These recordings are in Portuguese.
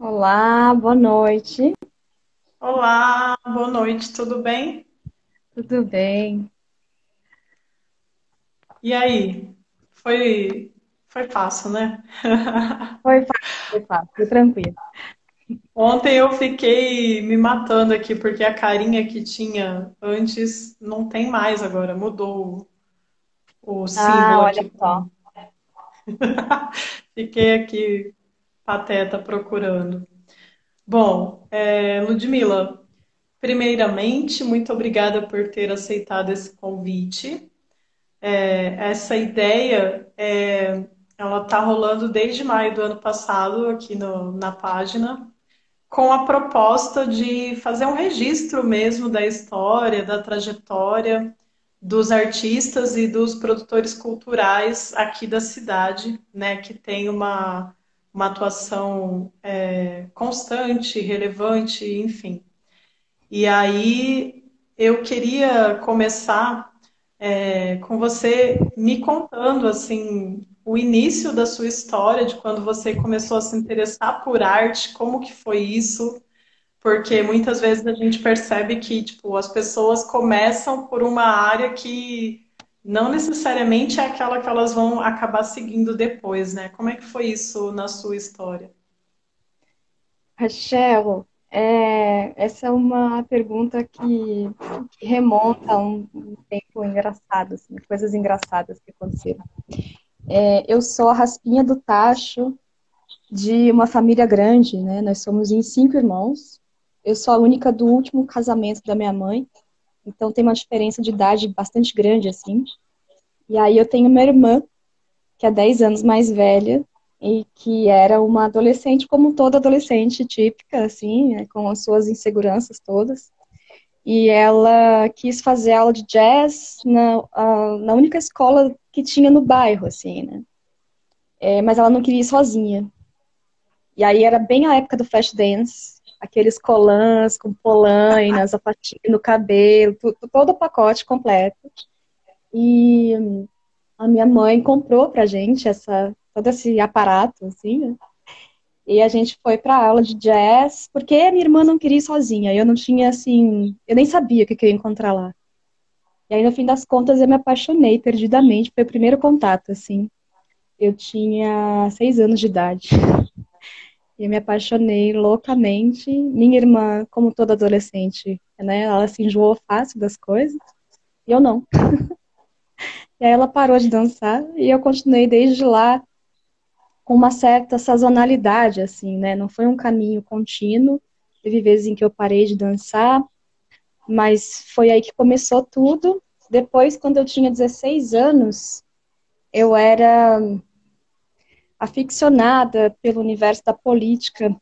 Olá, boa noite. Olá, boa noite, tudo bem? Tudo bem? E aí? Foi, foi fácil, né? Foi fácil, foi tranquilo. Ontem eu fiquei me matando aqui porque a carinha que tinha antes não tem mais agora, mudou o Ah, símbolo olha aqui pra só. mim. Fiquei aqui pateta procurando. Bom, Ludmila, primeiramente, muito obrigada por ter aceitado esse convite. Essa ideia, ela está rolando desde maio do ano passado aqui na página, com a proposta de fazer um registro mesmo da história, da trajetória dos artistas e dos produtores culturais aqui da cidade, né, que tem uma atuação constante, relevante, enfim. E aí eu queria começar com você me contando assim o início da sua história, de quando você começou a se interessar por arte, como que foi isso? Porque muitas vezes a gente percebe que tipo as pessoas começam por uma área que não necessariamente é aquela que elas vão acabar seguindo depois, né? Como é que foi isso na sua história? Rachel, essa é uma pergunta que remonta a um tempo engraçado, assim, coisas engraçadas que aconteceram. Eu sou a raspinha do tacho de uma família grande, né? Nós somos em 5 irmãos. Eu sou a única do último casamento da minha mãe, então tem uma diferença de idade bastante grande, assim. E aí eu tenho uma irmã que é 10 anos mais velha e que era uma adolescente como toda adolescente típica, assim, né, com as suas inseguranças todas. E ela quis fazer aula de jazz na única escola que tinha no bairro, assim, né? Mas ela não queria ir sozinha. E aí era bem a época do Flashdance, aqueles colãs com polaina, sapatinho no cabelo, todo o pacote completo. E a minha mãe comprou pra gente todo esse aparato, assim, né? E a gente foi pra aula de jazz, porque a minha irmã não queria ir sozinha. Eu não tinha, assim, eu nem sabia o que eu ia encontrar lá. E aí, no fim das contas, eu me apaixonei perdidamente. Foi o primeiro contato, assim. Eu tinha 6 anos de idade. E eu me apaixonei loucamente. Minha irmã, como toda adolescente, né, ela se enjoou fácil das coisas. E eu não. E aí ela parou de dançar e eu continuei desde lá com uma certa sazonalidade, assim, né? Não foi um caminho contínuo. Teve vezes em que eu parei de dançar, mas foi aí que começou tudo. Depois, quando eu tinha 16 anos, eu era aficionada pelo universo da política.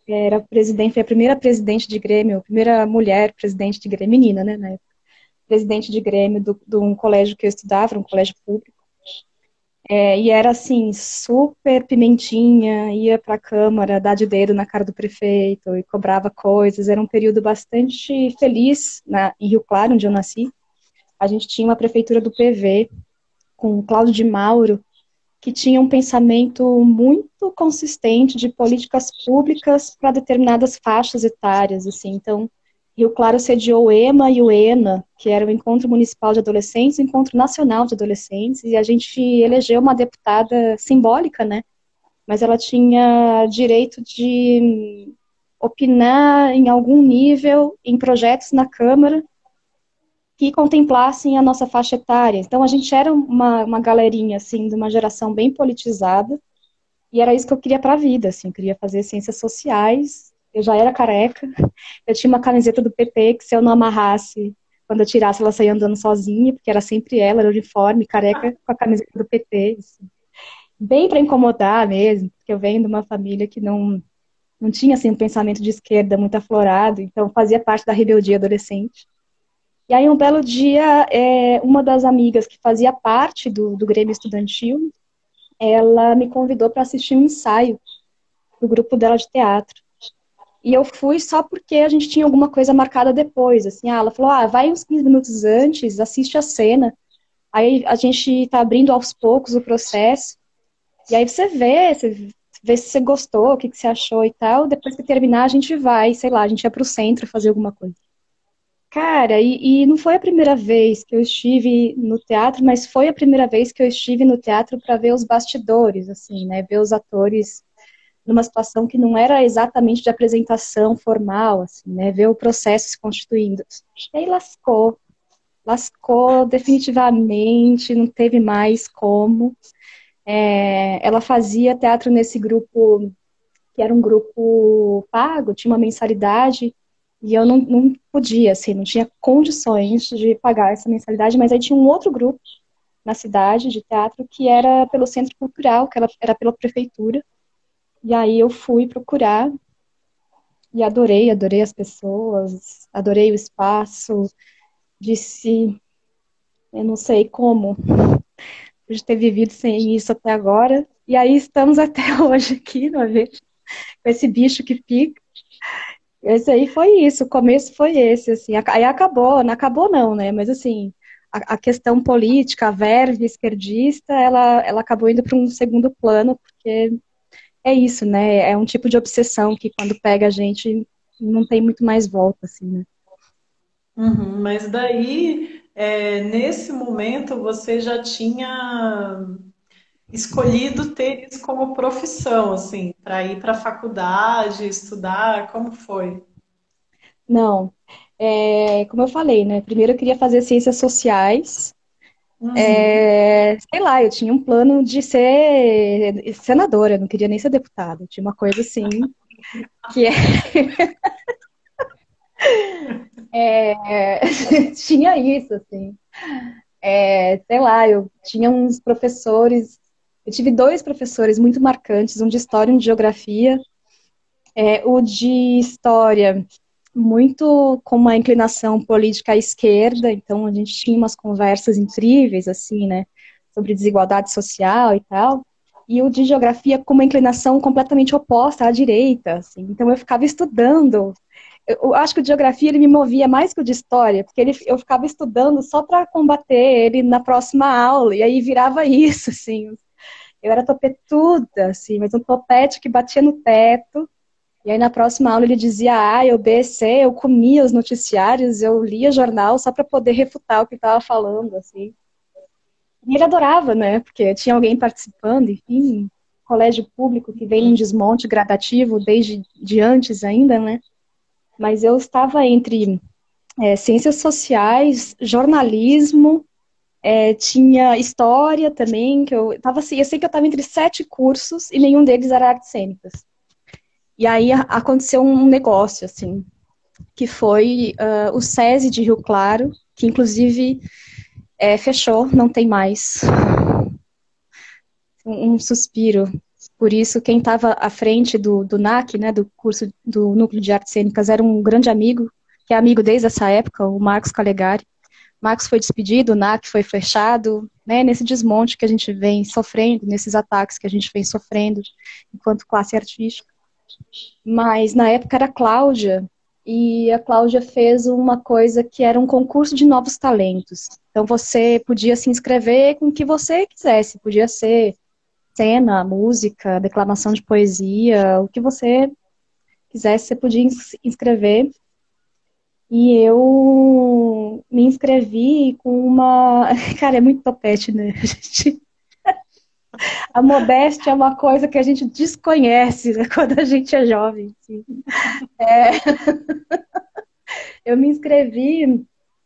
Era presidente, foi a primeira presidente de Grêmio, a primeira mulher presidente de Grêmio, menina, né? Presidente de Grêmio de um colégio que eu estudava, um colégio público. E era assim, super pimentinha, ia para a Câmara, dar de dedo na cara do prefeito e cobrava coisas. Era um período bastante feliz em Rio Claro, onde eu nasci. A gente tinha uma prefeitura do PV, com o Cláudio de Mauro, que tinha um pensamento muito consistente de políticas públicas para determinadas faixas etárias, assim. Então, Rio Claro sediou o EMA e o ENA, que era o Encontro Municipal de Adolescentes, o Encontro Nacional de Adolescentes, e a gente elegeu uma deputada simbólica, né? Mas ela tinha direito de opinar em algum nível em projetos na Câmara que contemplassem a nossa faixa etária. Então, a gente era uma galerinha, assim, de uma geração bem politizada, e era isso que eu queria para a vida, assim, eu queria fazer ciências sociais, eu já era careca, eu tinha uma camiseta do PT que se eu não amarrasse, quando eu tirasse ela saía andando sozinha, porque era sempre ela, era uniforme, careca, com a camiseta do PT, assim. Bem para incomodar mesmo, porque eu venho de uma família que não tinha, assim, um pensamento de esquerda muito aflorado, então fazia parte da rebeldia adolescente. E aí, um belo dia, uma das amigas que fazia parte do Grêmio Estudantil, ela me convidou para assistir um ensaio do grupo dela de teatro. E eu fui só porque a gente tinha alguma coisa marcada depois, assim, ela falou, vai uns 15 minutos antes, assiste a cena, aí a gente tá abrindo aos poucos o processo, e aí você vê se você gostou, o que você achou e tal. Depois que terminar, a gente vai, sei lá, a gente ia pro centro fazer alguma coisa. Cara, e não foi a primeira vez que eu estive no teatro, mas foi a primeira vez que eu estive no teatro para ver os bastidores, assim, né? Ver os atores numa situação que não era exatamente de apresentação formal, assim, né? Ver o processo se constituindo. E aí lascou definitivamente, não teve mais como. Ela fazia teatro nesse grupo, que era um grupo pago, tinha uma mensalidade, e eu não podia, assim, não tinha condições de pagar essa mensalidade, mas aí tinha um outro grupo na cidade de teatro que era pelo Centro Cultural, que era pela prefeitura, e aí eu fui procurar e adorei as pessoas, adorei o espaço, disse, eu não sei como, de ter vivido sem isso até agora, e aí estamos até hoje aqui, não é? Com esse bicho que pica. Esse aí foi isso, o começo foi esse, assim, aí acabou, não acabou não, né, mas assim, a questão política, a verve esquerdista, ela acabou indo para um segundo plano, porque é isso, né, é um tipo de obsessão que quando pega a gente, não tem muito mais volta, assim, né. Uhum, mas daí, nesse momento, você já tinha escolhido ter isso como profissão, assim, para ir para a faculdade, estudar, como foi? Não, como eu falei, né, primeiro eu queria fazer ciências sociais, Uhum. sei lá, eu tinha um plano de ser senadora, eu não queria nem ser deputada, tinha uma coisa assim, que tinha isso, assim. Sei lá, eu tinha uns professores, eu tive dois professores muito marcantes, um de história e um de geografia. O de história, muito com uma inclinação política à esquerda, então a gente tinha umas conversas incríveis, assim, né, sobre desigualdade social e tal. E o de geografia com uma inclinação completamente oposta à direita, assim. Então eu ficava estudando. Eu acho que o de geografia ele me movia mais que o de história, porque eu ficava estudando só para combater ele na próxima aula, e aí virava isso, assim. Eu era topetuda, assim, mas um topete que batia no teto. E aí na próxima aula ele dizia A, eu B, C, eu comia os noticiários, eu lia jornal só para poder refutar o que estava falando, assim. E ele adorava, né? Porque tinha alguém participando, enfim, colégio público que vem num desmonte gradativo desde de antes ainda, né? Mas eu estava entre ciências sociais, jornalismo, tinha história também, que eu tava assim, eu sei que eu estava entre 7 cursos e nenhum deles era artes cênicas. E aí aconteceu um negócio, assim, que foi o SESI de Rio Claro, que inclusive fechou, não tem mais. Um suspiro. Por isso, quem estava à frente do NAC, né, do curso do Núcleo de Artes Cênicas, era um grande amigo, que é amigo desde essa época, o Marcos Calegari. Marcos foi despedido, o NAC foi fechado, né, nesse desmonte que a gente vem sofrendo, nesses ataques que a gente vem sofrendo enquanto classe artística. Mas na época era a Cláudia, e a Cláudia fez uma coisa que era um concurso de novos talentos. Então você podia se inscrever com o que você quisesse, podia ser cena, música, declamação de poesia, o que você quisesse, você podia inscrever. E eu me inscrevi com uma. Cara, é muito topete, né? A modéstia é uma coisa que a gente desconhece, né, quando a gente é jovem. Assim. Eu me inscrevi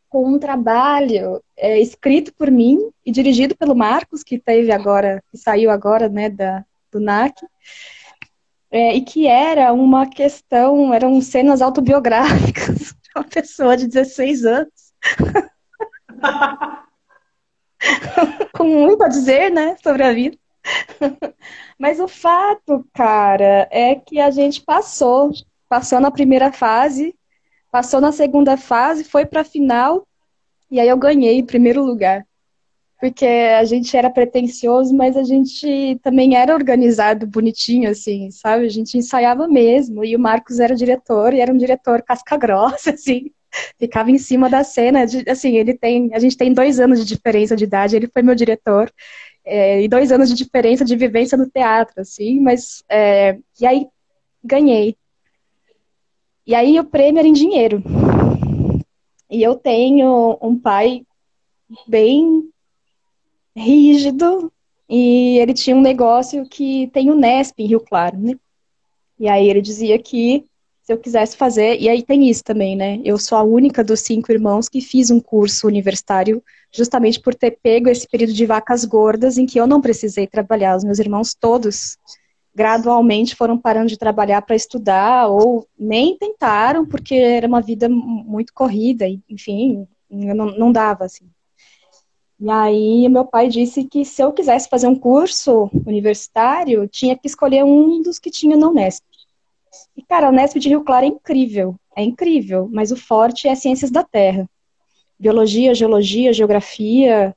com um trabalho escrito por mim e dirigido pelo Marcos, que saiu agora, né, do NAC, e que era uma questão, eram cenas autobiográficas de uma pessoa de 16 anos, com muito a dizer, né, sobre a vida. Mas o fato, cara, é que a gente passou na primeira fase, passou na segunda fase, foi para a final, e aí eu ganhei em primeiro lugar. Porque a gente era pretensioso, mas a gente também era organizado bonitinho, assim, sabe? A gente ensaiava mesmo, e o Marcos era diretor, e era um diretor casca-grossa, assim, ficava em cima da cena, assim, a gente tem 2 anos de diferença de idade, ele foi meu diretor, e 2 anos de diferença de vivência no teatro, assim, mas, e aí ganhei. E aí o prêmio era em dinheiro. E eu tenho um pai bem rígido, e ele tinha um negócio que tem o Nesp em Rio Claro, né? E aí ele dizia que se eu quisesse fazer, e aí tem isso também, né? Eu sou a única dos 5 irmãos que fiz um curso universitário justamente por ter pego esse período de vacas gordas em que eu não precisei trabalhar. Os meus irmãos todos gradualmente foram parando de trabalhar para estudar ou nem tentaram porque era uma vida muito corrida, enfim, não dava assim. E aí meu pai disse que se eu quisesse fazer um curso universitário, tinha que escolher um dos que tinha na Unesp. E, cara, a Unesp de Rio Claro é incrível, mas o forte é ciências da terra. Biologia, geologia, geografia.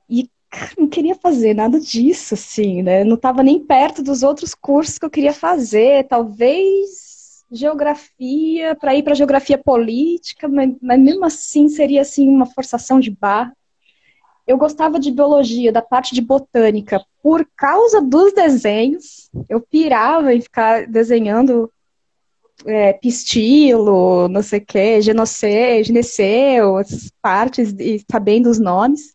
E, cara, não queria fazer nada disso, assim, né? Não estava nem perto dos outros cursos que eu queria fazer. Talvez geografia, para ir para geografia política, mas mesmo assim seria, assim, uma forçação de barra. Eu gostava de biologia, da parte de botânica, por causa dos desenhos. Eu pirava em ficar desenhando pistilo, não sei o que, gineceu, essas partes, e sabendo os nomes.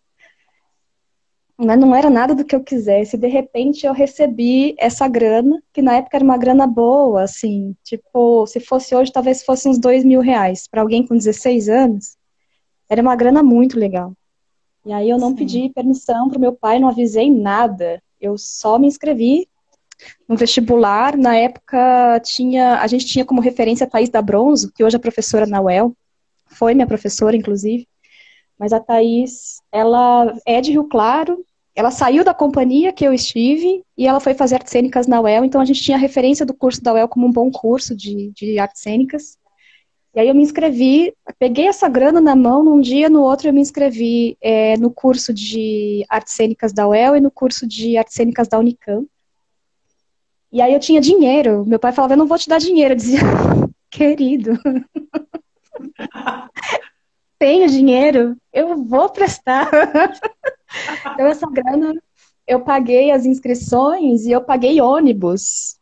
Mas não era nada do que eu quisesse. De repente eu recebi essa grana, que na época era uma grana boa, assim, tipo, se fosse hoje, talvez fosse uns R$ 2.000. Para alguém com 16 anos, era uma grana muito legal. E aí eu não Sim. pedi permissão para o meu pai, não avisei nada. Eu só me inscrevi no vestibular. Na época a gente tinha como referência a Thaís da Bronzo, que hoje é professora na UEL, foi minha professora, inclusive. Mas a Thaís, ela é de Rio Claro, ela saiu da companhia que eu estive e ela foi fazer artes cênicas na UEL, então a gente tinha a referência do curso da UEL como um bom curso de artes cênicas. E aí eu me inscrevi, peguei essa grana na mão, num dia, no outro eu me inscrevi no curso de artes cênicas da UEL e no curso de artes cênicas da Unicamp. E aí eu tinha dinheiro, meu pai falava, eu não vou te dar dinheiro, eu dizia, querido, tenho dinheiro, eu vou prestar. Então essa grana, eu paguei as inscrições e eu paguei ônibus.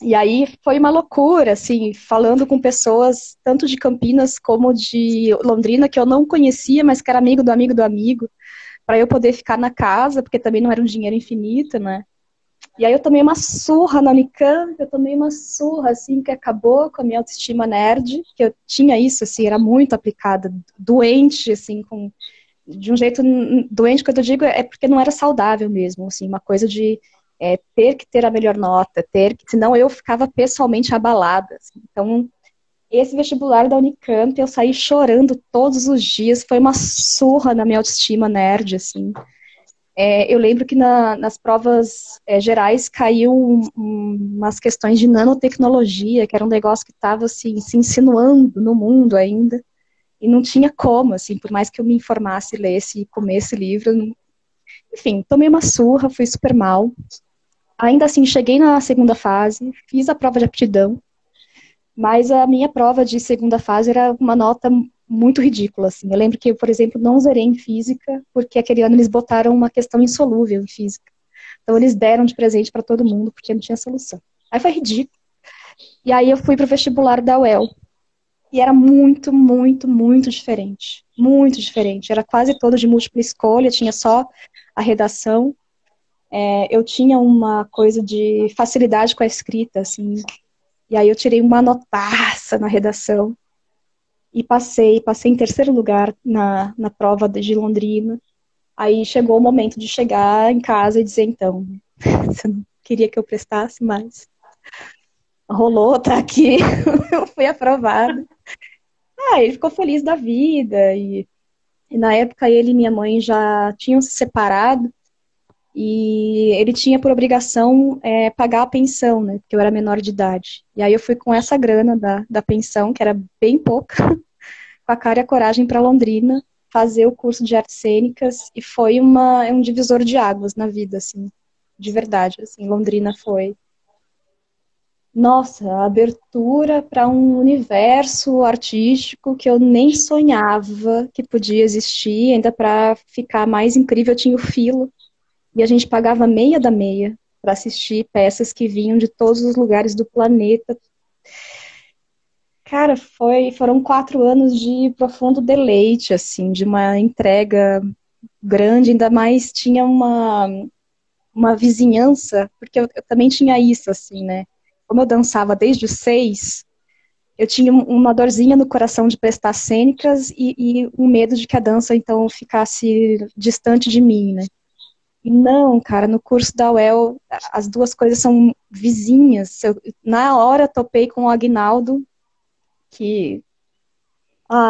E aí foi uma loucura, assim, falando com pessoas tanto de Campinas como de Londrina, que eu não conhecia, mas que era amigo do amigo, para eu poder ficar na casa, porque também não era um dinheiro infinito, né? E aí eu tomei uma surra na Unicamp, eu tomei uma surra, assim, que acabou com a minha autoestima nerd, que eu tinha isso, assim, era muito aplicada, doente, assim, de um jeito doente, quando eu digo, é porque não era saudável mesmo, assim, uma coisa de ter que ter a melhor nota, senão eu ficava pessoalmente abalada. Assim. Então, esse vestibular da Unicamp, eu saí chorando todos os dias, foi uma surra na minha autoestima nerd, assim. Eu lembro que nas provas gerais caiu umas questões de nanotecnologia, que era um negócio que estava assim, se insinuando no mundo ainda, e não tinha como, assim, por mais que eu me informasse, lesse e comesse livro, enfim, tomei uma surra, fui super mal. Ainda assim, cheguei na segunda fase, fiz a prova de aptidão, mas a minha prova de segunda fase era uma nota muito ridícula, assim. Eu lembro que eu, por exemplo, não zerei em física, porque aquele ano eles botaram uma questão insolúvel em física. Então eles deram de presente para todo mundo, porque não tinha solução. Aí foi ridículo. E aí eu fui para o vestibular da UEL. E era muito, muito, muito diferente. Muito diferente. Era quase todo de múltipla escolha, tinha só a redação. Eu tinha uma coisa de facilidade com a escrita, assim. E aí eu tirei uma notaça na redação. E passei em terceiro lugar na prova de Londrina. Aí chegou o momento de chegar em casa e dizer, então, você não queria que eu prestasse, mas rolou, tá aqui, eu fui aprovada. Ele ficou feliz da vida, e na época ele e minha mãe já tinham se separado, e ele tinha por obrigação pagar a pensão, né, porque eu era menor de idade. E aí eu fui com essa grana da pensão, que era bem pouca, com a cara e a coragem para Londrina, fazer o curso de artes cênicas, e foi um divisor de águas na vida, assim, de verdade, assim, Londrina foi, nossa, a abertura para um universo artístico que eu nem sonhava que podia existir, ainda para ficar mais incrível, tinha o Filo, e a gente pagava meia da meia para assistir peças que vinham de todos os lugares do planeta. Cara, foram 4 anos de profundo deleite, assim, de uma entrega grande, ainda mais tinha uma vizinhança, porque eu também tinha isso, assim, né? Como eu dançava desde os 6, eu tinha uma dorzinha no coração de prestar cênicas e um medo de que a dança, então, ficasse distante de mim, né? E não, cara, no curso da UEL, as duas coisas são vizinhas. Na hora, topei com o Aguinaldo, que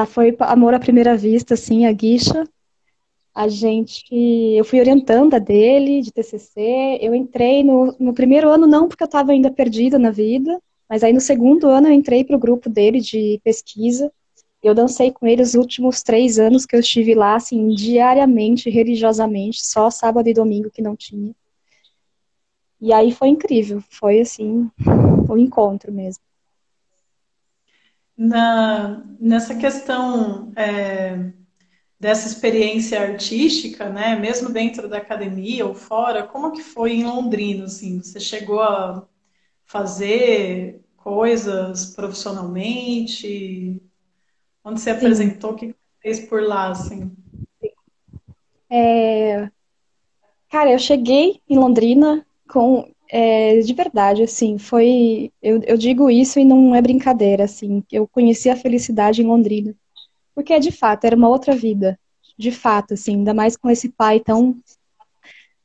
foi amor à primeira vista, assim, a Guixa. Eu fui orientanda dele, de TCC, eu entrei no primeiro ano não porque eu estava ainda perdida na vida, mas aí no segundo ano eu entrei para o grupo dele de pesquisa, eu dancei com ele os últimos 3 anos que eu estive lá, assim, diariamente, religiosamente, só sábado e domingo que não tinha. E aí foi incrível, foi assim, um encontro mesmo. Nessa questão dessa experiência artística, né, mesmo dentro da academia ou fora, como que foi em Londrina, assim? Você chegou a fazer coisas profissionalmente? Onde você Sim, apresentou? O que você fez por lá, assim? cara, eu cheguei em Londrina de verdade, assim, eu digo isso e não é brincadeira, assim, eu conheci a felicidade em Londrina, porque de fato era uma outra vida, de fato, assim, ainda mais com esse pai tão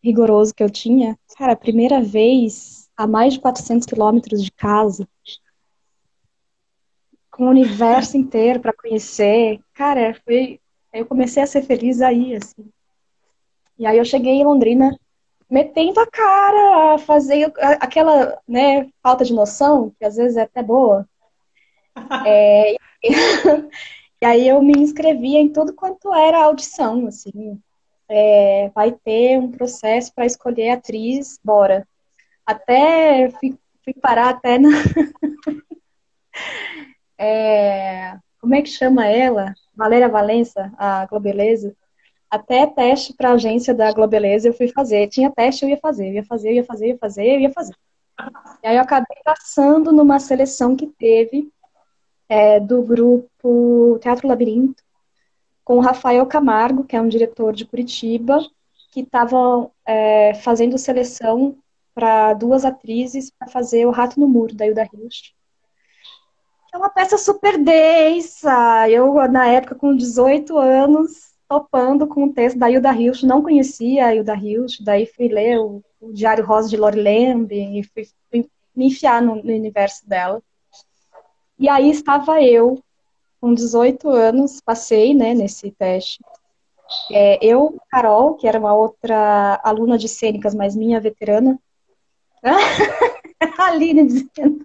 rigoroso que eu tinha. Cara, a primeira vez a mais de 400 quilômetros de casa, com o universo inteiro para conhecer, cara, eu comecei a ser feliz aí, assim. E aí eu cheguei em Londrina metendo a cara, a fazer aquela, né, falta de noção, que às vezes é até boa. E aí eu me inscrevia em tudo quanto era audição, assim. Vai ter um processo para escolher atriz, bora. Até fui parar até na. Como é que chama ela? Valéria Valença, a Globeleza. Até teste para a agência da Globeleza eu fui fazer. Tinha teste, eu ia fazer. E aí eu acabei passando numa seleção que teve do grupo Teatro Labirinto, com o Rafael Camargo, que é um diretor de Curitiba, que estavam fazendo seleção para duas atrizes para fazer O Rato no Muro, da Hilda Hilst. É uma peça super densa. Eu, na época, com 18 anos, topando com o texto da Hilda Hilst, não conhecia a Hilda Hilst, daí fui ler o Diário Rosa de Lori Lembe e fui me enfiar no universo dela. E aí estava eu, com 18 anos, passei, né, nesse teste. Eu, Carol, que era uma outra aluna de cênicas, mas minha veterana, a Aline dizendo,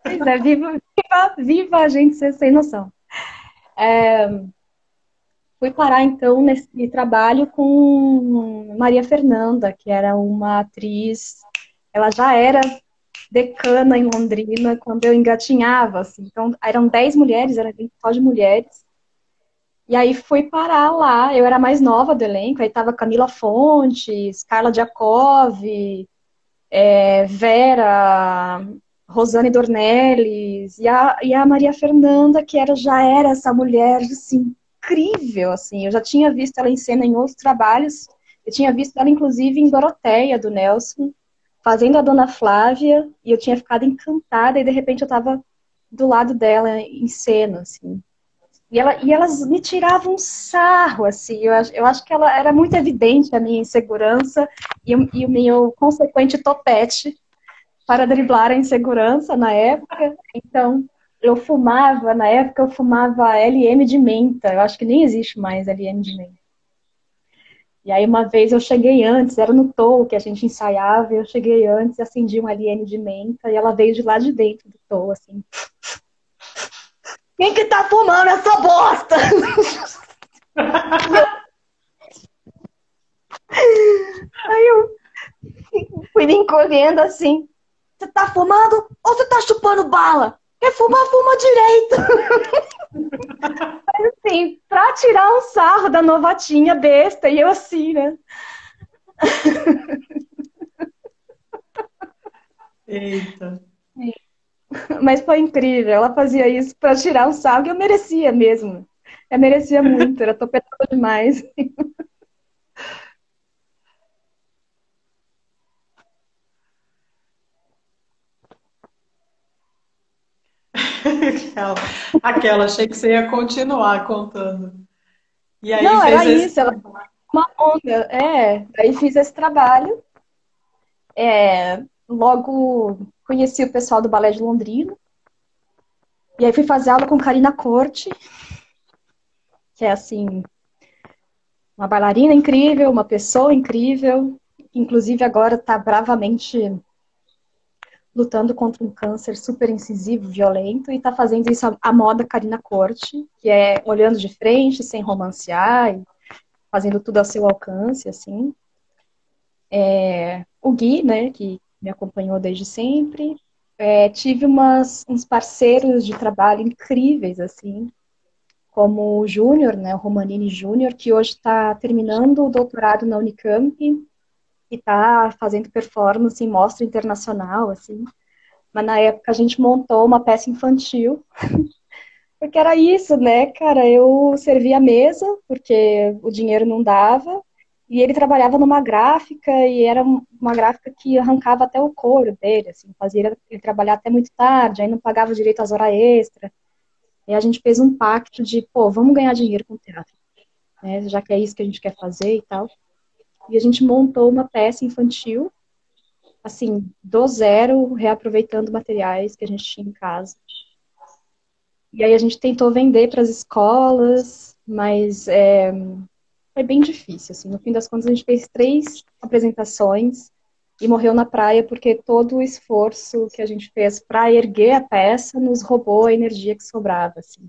pois é, viva a gente ser sem noção. Fui parar, então, nesse trabalho com Maria Fernanda, que era uma atriz, ela já era decana em Londrina quando eu engatinhava, assim. Então, eram 10 mulheres, era só de mulheres. E aí fui parar lá, eu era mais nova do elenco, aí tava Camila Fontes, Carla Diakov, Vera, Rosane Dornelles, e a Maria Fernanda, que já era essa mulher, assim, incrível, assim, eu já tinha visto ela em cena em outros trabalhos, eu tinha visto ela, inclusive, em Doroteia, do Nelson, fazendo a Dona Flávia, e eu tinha ficado encantada, e de repente eu tava do lado dela em cena, assim. E elas me tiravam um sarro, assim, eu acho que ela era muito evidente a minha insegurança e o meu consequente topete para driblar a insegurança na época. Então, na época eu fumava LM de menta, eu acho que nem existe mais LM de menta. E aí uma vez eu cheguei antes, era no Tou que a gente ensaiava, eu cheguei antes e acendi um LM de menta e ela veio de lá de dentro do Tou, assim. Quem que tá fumando essa bosta? Aí eu fui me encolhendo assim. Você tá fumando ou você tá chupando bala? fuma direito. Assim, pra tirar um sarro da novatinha besta, e eu assim, né? Eita. Mas foi incrível, ela fazia isso pra tirar um sarro, e eu merecia mesmo. Eu merecia muito, era topetona demais. Aquela, achei que você ia continuar contando. E aí Não, fez era esse isso, ela trabalho. uma onda. Daí fiz esse trabalho. Logo conheci o pessoal do Balé de Londrina. E aí fui fazer aula com Karina Corte, que é assim, uma bailarina incrível, uma pessoa incrível, que inclusive agora está bravamente lutando contra um câncer super incisivo, violento, e está fazendo isso à moda Karina Corte, que é olhando de frente, sem romancear, e fazendo tudo ao seu alcance, assim. O Gui, né, que me acompanhou desde sempre. Tive uns parceiros de trabalho incríveis, assim, como o Júnior, né, o Romanini Júnior, que hoje está terminando o doutorado na Unicamp e está fazendo performance em mostra internacional, assim. Mas na época a gente montou uma peça infantil, porque era isso, né, cara? Eu servia a mesa, porque o dinheiro não dava, e ele trabalhava numa gráfica, e era uma gráfica que arrancava até o couro dele, assim, fazia ele trabalhar até muito tarde, aí não pagava direito às horas extras. E a gente fez um pacto de, pô, vamos ganhar dinheiro com o teatro, né? Já que é isso que a gente quer fazer e tal. E a gente montou uma peça infantil, assim, do zero, reaproveitando materiais que a gente tinha em casa. E aí a gente tentou vender para as escolas, mas foi bem difícil, assim. No fim das contas, a gente fez 3 apresentações e morreu na praia porque todo o esforço que a gente fez para erguer a peça nos roubou a energia que sobrava, assim.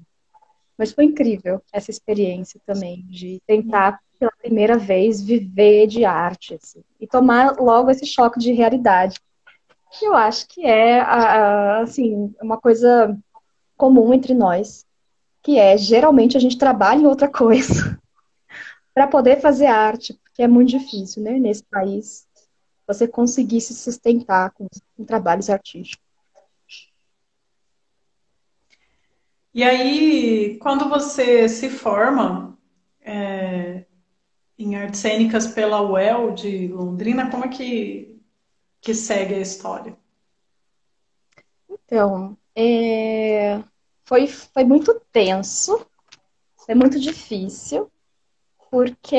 Mas foi incrível essa experiência também, de tentar pela primeira vez viver de arte, assim, e tomar logo esse choque de realidade. Que eu acho que é, assim, uma coisa comum entre nós, que é, geralmente a gente trabalha em outra coisa para poder fazer arte, porque é muito difícil, né, nesse país, você conseguir se sustentar com trabalhos artísticos. E aí, quando você se forma em artes cênicas pela UEL de Londrina, como é que segue a história? Então, foi muito tenso, é muito difícil, porque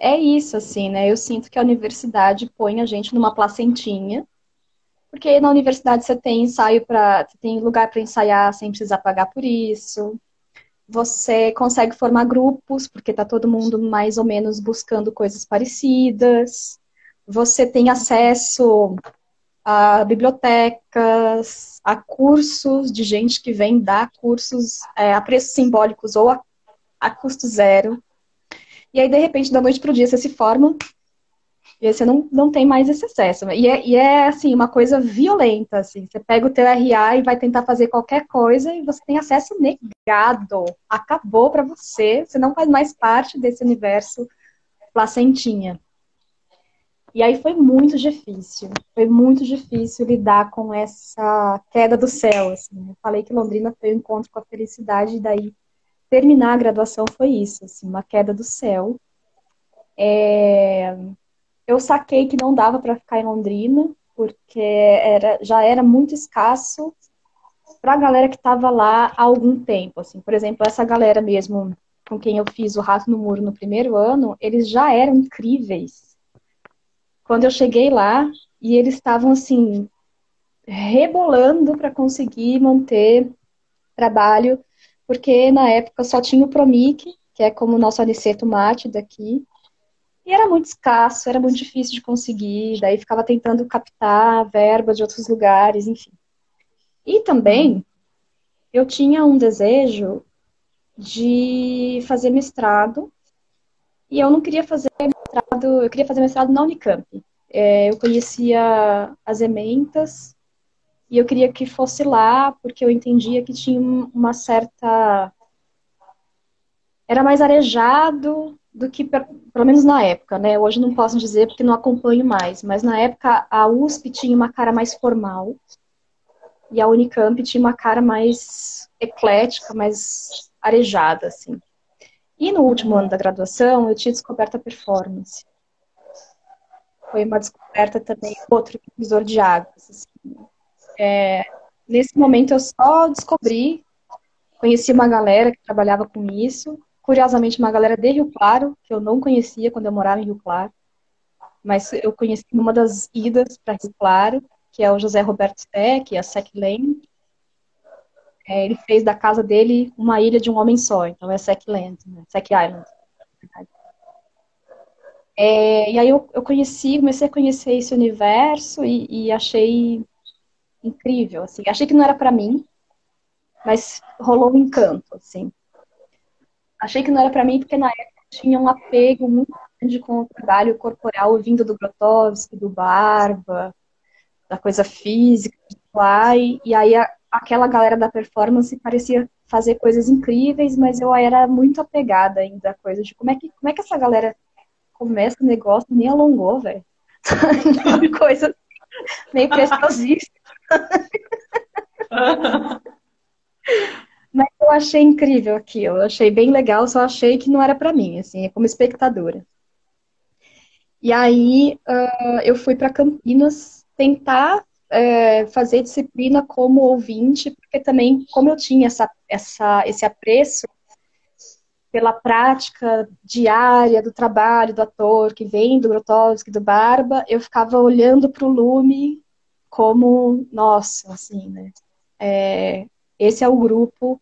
é isso, assim, né? Eu sinto que a universidade põe a gente numa placentinha, porque na universidade você tem ensaio para, tem lugar para ensaiar sem precisar pagar por isso. Você consegue formar grupos, porque tá todo mundo mais ou menos buscando coisas parecidas. Você tem acesso a bibliotecas, a cursos de gente que vem dar cursos a preços simbólicos ou a custo zero. E aí, de repente, da noite para o dia, você se forma e aí você não tem mais esse acesso. E é, assim, uma coisa violenta, assim. Você pega o teu RA e vai tentar fazer qualquer coisa e você tem acesso negado. Acabou para você. Você não faz mais parte desse universo placentinha. E aí foi muito difícil. Foi muito difícil lidar com essa queda do céu, assim. Eu falei que Londrina foi o encontro com a felicidade e daí terminar a graduação foi isso, assim, uma queda do céu. Eu saquei que não dava para ficar em Londrina, porque já era muito escasso para a galera que estava lá há algum tempo. Assim. Por exemplo, essa galera mesmo com quem eu fiz o Rato no Muro no primeiro ano, eles já eram incríveis. Quando eu cheguei lá, e eles estavam assim, rebolando para conseguir manter trabalho, porque na época só tinha o Promic, que é como o nosso Aniceto Mate daqui, e era muito escasso, era muito difícil de conseguir, daí ficava tentando captar verba de outros lugares, enfim. E também eu tinha um desejo de fazer mestrado, e eu não queria fazer mestrado, eu queria fazer mestrado na Unicamp. Eu conhecia as ementas, e eu queria que fosse lá, porque eu entendia que tinha uma certa... Era mais arejado do que, pelo menos na época, né? Hoje não posso dizer porque não acompanho mais, mas na época a USP tinha uma cara mais formal e a Unicamp tinha uma cara mais eclética, mais arejada, assim. E no último ano da graduação, eu tinha descoberto a performance. Foi uma descoberta também, outro divisor de águas. Assim. Nesse momento, eu só descobri, conheci uma galera que trabalhava com isso, curiosamente, uma galera de Rio Claro, que eu não conhecia quando eu morava em Rio Claro, mas eu conheci numa das idas para Rio Claro, que é o José Roberto Sec, a Sec Land. Ele fez da casa dele uma ilha de um homem só, então é Sec Land, né? Sec Island. E aí eu comecei a conhecer esse universo e achei incrível, assim. Achei que não era para mim, mas rolou um encanto, assim. Achei que não era para mim porque na época tinha um apego muito grande com o trabalho corporal vindo do Grotowski, do Barba, da coisa física, lá, e aí aquela galera da performance parecia fazer coisas incríveis, mas eu era muito apegada ainda à coisa de como é que essa galera começa o negócio e nem alongou, velho. Uma coisa meio preciosista. Mas eu achei incrível aquilo, eu achei bem legal, só achei que não era pra mim, assim, como espectadora. E aí eu fui para Campinas tentar fazer disciplina como ouvinte, porque também, como eu tinha esse apreço pela prática diária do trabalho do ator, que vem do Grotowski, do Barba, eu ficava olhando para o Lume como, nossa, assim, né? Esse é o grupo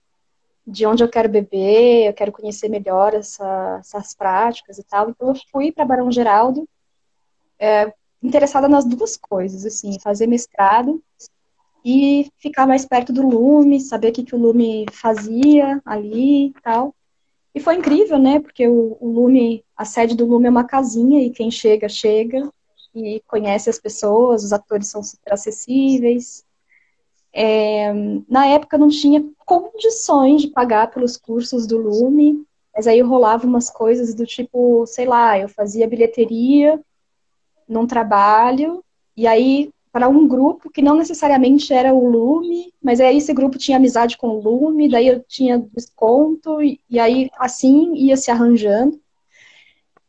de onde eu quero beber, eu quero conhecer melhor essas práticas e tal. Então eu fui para Barão Geraldo, interessada nas duas coisas, assim, fazer mestrado e ficar mais perto do Lume, saber o que o Lume fazia ali e tal. E foi incrível, né? Porque o Lume, a sede do Lume é uma casinha e quem chega, chega e conhece as pessoas, os atores são super acessíveis. Na época não tinha condições de pagar pelos cursos do Lume, mas aí rolava umas coisas do tipo, sei lá, eu fazia bilheteria num trabalho, e aí para um grupo que não necessariamente era o Lume, mas aí esse grupo tinha amizade com o Lume, daí eu tinha desconto, e aí assim ia se arranjando.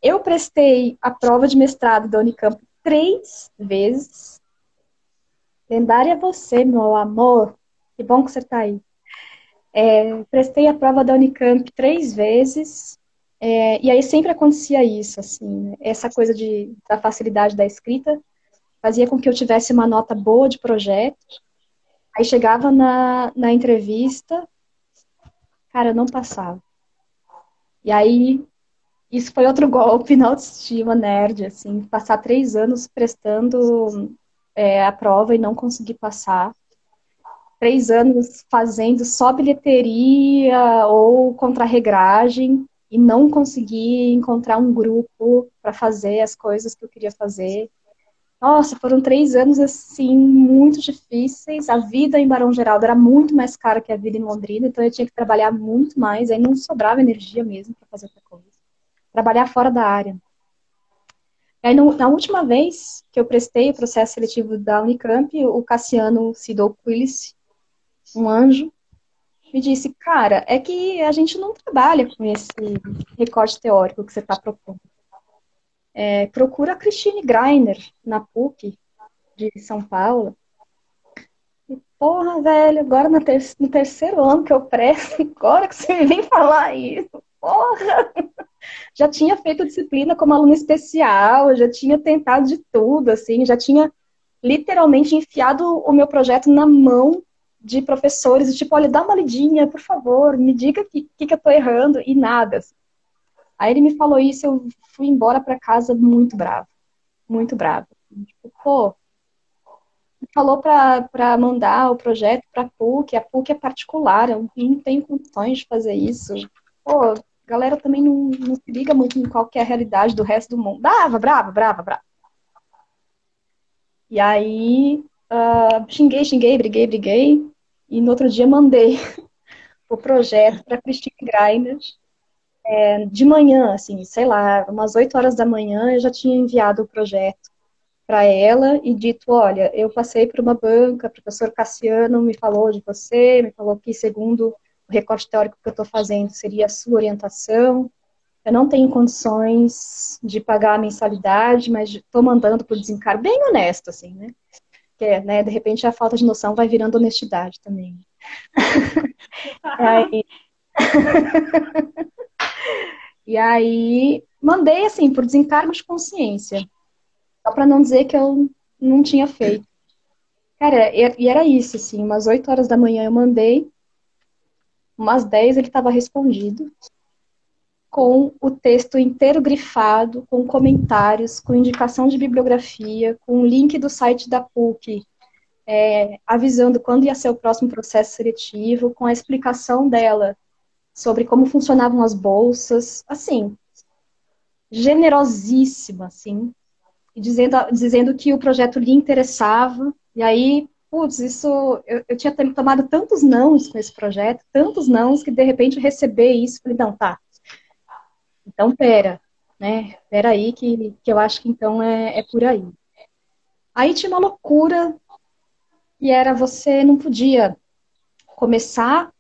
Eu prestei a prova de mestrado da Unicamp 3 vezes. Lendária é você, meu amor. Que bom que você está aí. Prestei a prova da Unicamp 3 vezes. E aí sempre acontecia isso, assim, né? Essa coisa da facilidade da escrita fazia com que eu tivesse uma nota boa de projeto. Aí chegava na entrevista, cara, eu não passava. E aí, isso foi outro golpe na autoestima nerd, assim, passar 3 anos prestando a prova e não conseguir passar. 3 anos fazendo só bilheteria ou contrarregragem e não conseguir encontrar um grupo para fazer as coisas que eu queria fazer. Nossa, foram 3 anos, assim, muito difíceis. A vida em Barão Geraldo era muito mais cara que a vida em Londrina, então eu tinha que trabalhar muito mais, aí não sobrava energia mesmo para fazer outra coisa. Trabalhar fora da área. Aí, na última vez que eu prestei o processo seletivo da Unicamp, o Cassiano Sidolquilis, um anjo, me disse, cara, é que a gente não trabalha com esse recorte teórico que você está propondo. Procura a Christine Greiner, na PUC, de São Paulo. E, porra, velho, agora no terceiro ano que eu presto, agora que você me vem falar isso, porra! Já tinha feito disciplina como aluna especial, já tinha tentado de tudo, assim, já tinha literalmente enfiado o meu projeto na mão de professores, tipo, olha, dá uma lidinha, por favor, me diga o que eu tô errando, e nada. Aí ele me falou isso, eu fui embora para casa muito brava, muito brava. Tipo, pô, falou para mandar o projeto para a PUC é particular, eu não tenho condições de fazer isso. Pô, a galera também não se liga muito em qual que é a realidade do resto do mundo. Brava, brava, brava, brava. E aí Xinguei, xinguei, briguei. E no outro dia mandei o projeto para Christine Greiner. De manhã, assim, sei lá, umas 8 horas da manhã, eu já tinha enviado o projeto para ela e dito, olha, eu passei por uma banca, o professor Cassiano me falou de você, me falou que segundo o recorte teórico que eu estou fazendo seria a sua orientação. Eu não tenho condições de pagar a mensalidade, mas estou mandando por desencargo, bem honesto, assim, né? Que, né, de repente a falta de noção vai virando honestidade também. Aí, e aí mandei assim, por desencargo de consciência, só para não dizer que eu não tinha feito. Cara, e era isso, assim, umas 8 horas da manhã eu mandei, umas 10 ele estava respondido, com o texto inteiro grifado, com comentários, com indicação de bibliografia, com o link do site da PUC, avisando quando ia ser o próximo processo seletivo, com a explicação dela sobre como funcionavam as bolsas, assim, generosíssima, assim, e dizendo que o projeto lhe interessava, e aí, putz, isso, eu tinha tomado tantos nãos com esse projeto, tantos nãos, que de repente receber isso, falei, não, tá, então pera, né, pera aí que eu acho que então é por aí. Aí tinha uma loucura, e era você não podia começar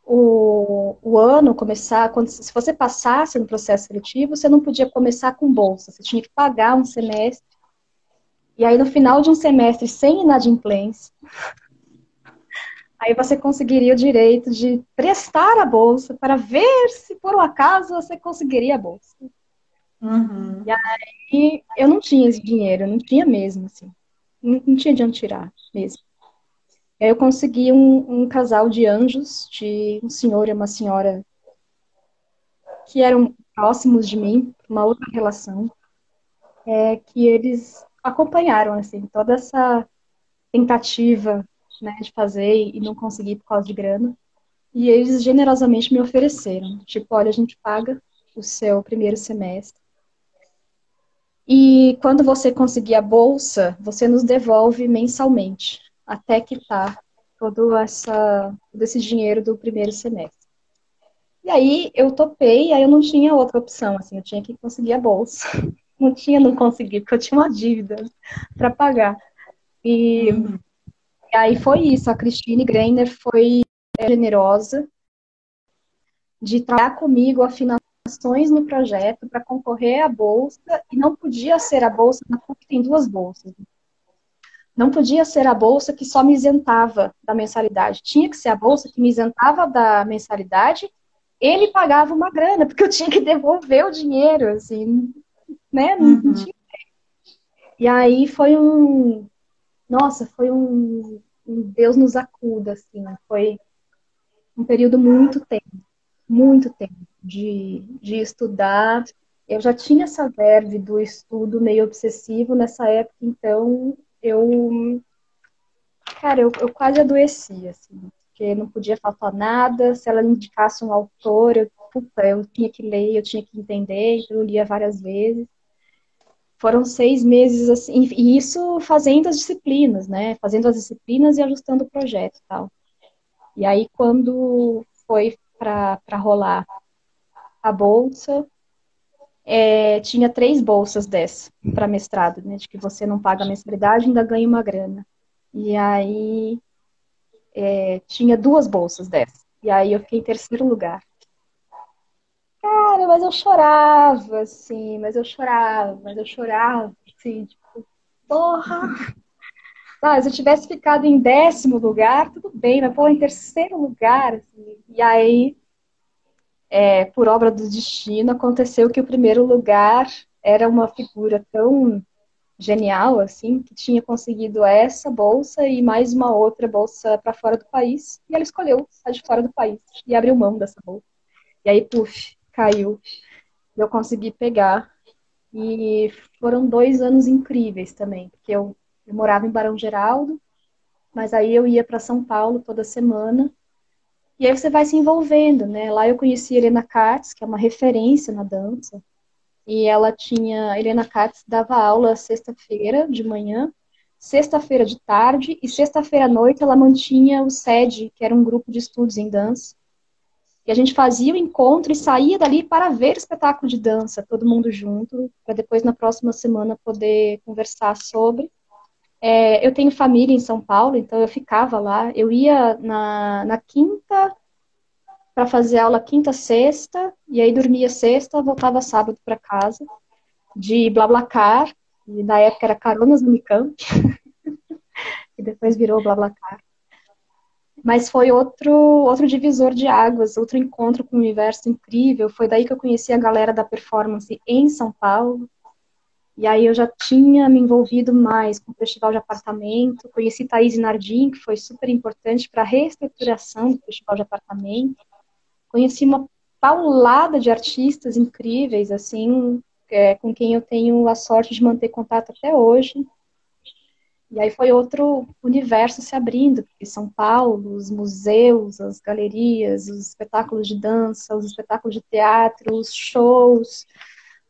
o ano, começar, se você passasse no processo seletivo, você não podia começar com bolsa, você tinha que pagar um semestre. E aí, no final de um semestre sem inadimplência, aí você conseguiria o direito de prestar a bolsa para ver se, por um acaso, você conseguiria a bolsa. E Uhum. aí, eu não tinha esse dinheiro, não tinha mesmo, assim. Não tinha de onde tirar, mesmo. E aí eu consegui um casal de anjos, de um senhor e uma senhora que eram próximos de mim, uma outra relação, que eles acompanharam, assim, toda essa tentativa, né, de fazer e não conseguir por causa de grana. E eles generosamente me ofereceram, tipo, olha, a gente paga o seu primeiro semestre. E quando você conseguir a bolsa, você nos devolve mensalmente, até quitar todo esse dinheiro do primeiro semestre. E aí eu topei, aí eu não tinha outra opção, assim, eu tinha que conseguir a bolsa. Não tinha, não consegui, porque eu tinha uma dívida para pagar. E, Uhum. e aí foi isso, a Christine Greiner foi generosa de trabalhar comigo afinações no projeto para concorrer à bolsa, e não podia ser a bolsa, na PUC tem duas bolsas. Não podia ser a bolsa que só me isentava da mensalidade. Tinha que ser a bolsa que me isentava da mensalidade. Ele pagava uma grana, porque eu tinha que devolver o dinheiro, assim, né? Não Uhum. tinha. E aí nossa, foi um Deus nos acuda, assim. Foi um período muito tempo de estudar. Eu já tinha essa verve do estudo meio obsessivo nessa época, então cara, eu quase adoeci, assim, porque não podia faltar nada. Se ela indicasse um autor, eu tinha que ler, eu tinha que entender, então eu lia várias vezes. Foram 6 meses, assim, e isso fazendo as disciplinas, né? Fazendo as disciplinas e ajustando o projeto e tal. E aí, quando foi para rolar a bolsa, tinha 3 bolsas dessa para mestrado, né? De que você não paga a mensalidade e ainda ganha uma grana. E aí tinha 2 bolsas dessa. E aí eu fiquei em terceiro lugar. Cara, mas eu chorava, assim, mas eu chorava, assim, tipo, porra! Ah, se eu tivesse ficado em 10º lugar, tudo bem, mas pô, em terceiro lugar, assim, e aí, por obra do destino, aconteceu que o primeiro lugar era uma figura tão genial, assim, que tinha conseguido essa bolsa e mais uma outra bolsa para fora do país, e ela escolheu a de fora do país e abriu mão dessa bolsa. E aí, puf, caiu. E eu consegui pegar. E foram 2 anos incríveis também, porque eu morava em Barão Geraldo, mas aí eu ia para São Paulo toda semana. E aí você vai se envolvendo, né? Lá eu conheci a Helena Katz, que é uma referência na dança. E Helena Katz dava aula sexta-feira de manhã sexta-feira de tarde, e sexta-feira à noite ela mantinha o SED, que era um grupo de estudos em dança. E a gente fazia o encontro e saía dali para ver espetáculo de dança, todo mundo junto, para depois na próxima semana poder conversar sobre. Eu tenho família em São Paulo, então eu ficava lá. Eu ia na quinta para fazer aula quinta, sexta, e aí dormia sexta, voltava sábado para casa, de BlaBlaCar, e na época era Caronas no Unicamp, e depois virou BlaBlaCar. Mas foi outro divisor de águas, outro encontro com o universo incrível. Foi daí que eu conheci a galera da performance em São Paulo. E aí eu já tinha me envolvido mais com o Festival de Apartamento. Conheci Thaís Nardim, que foi super importante para a reestruturação do Festival de Apartamento. Conheci uma paulada de artistas incríveis, assim, com quem eu tenho a sorte de manter contato até hoje. E aí foi outro universo se abrindo, porque São Paulo, os museus, as galerias, os espetáculos de dança, os espetáculos de teatro, os shows,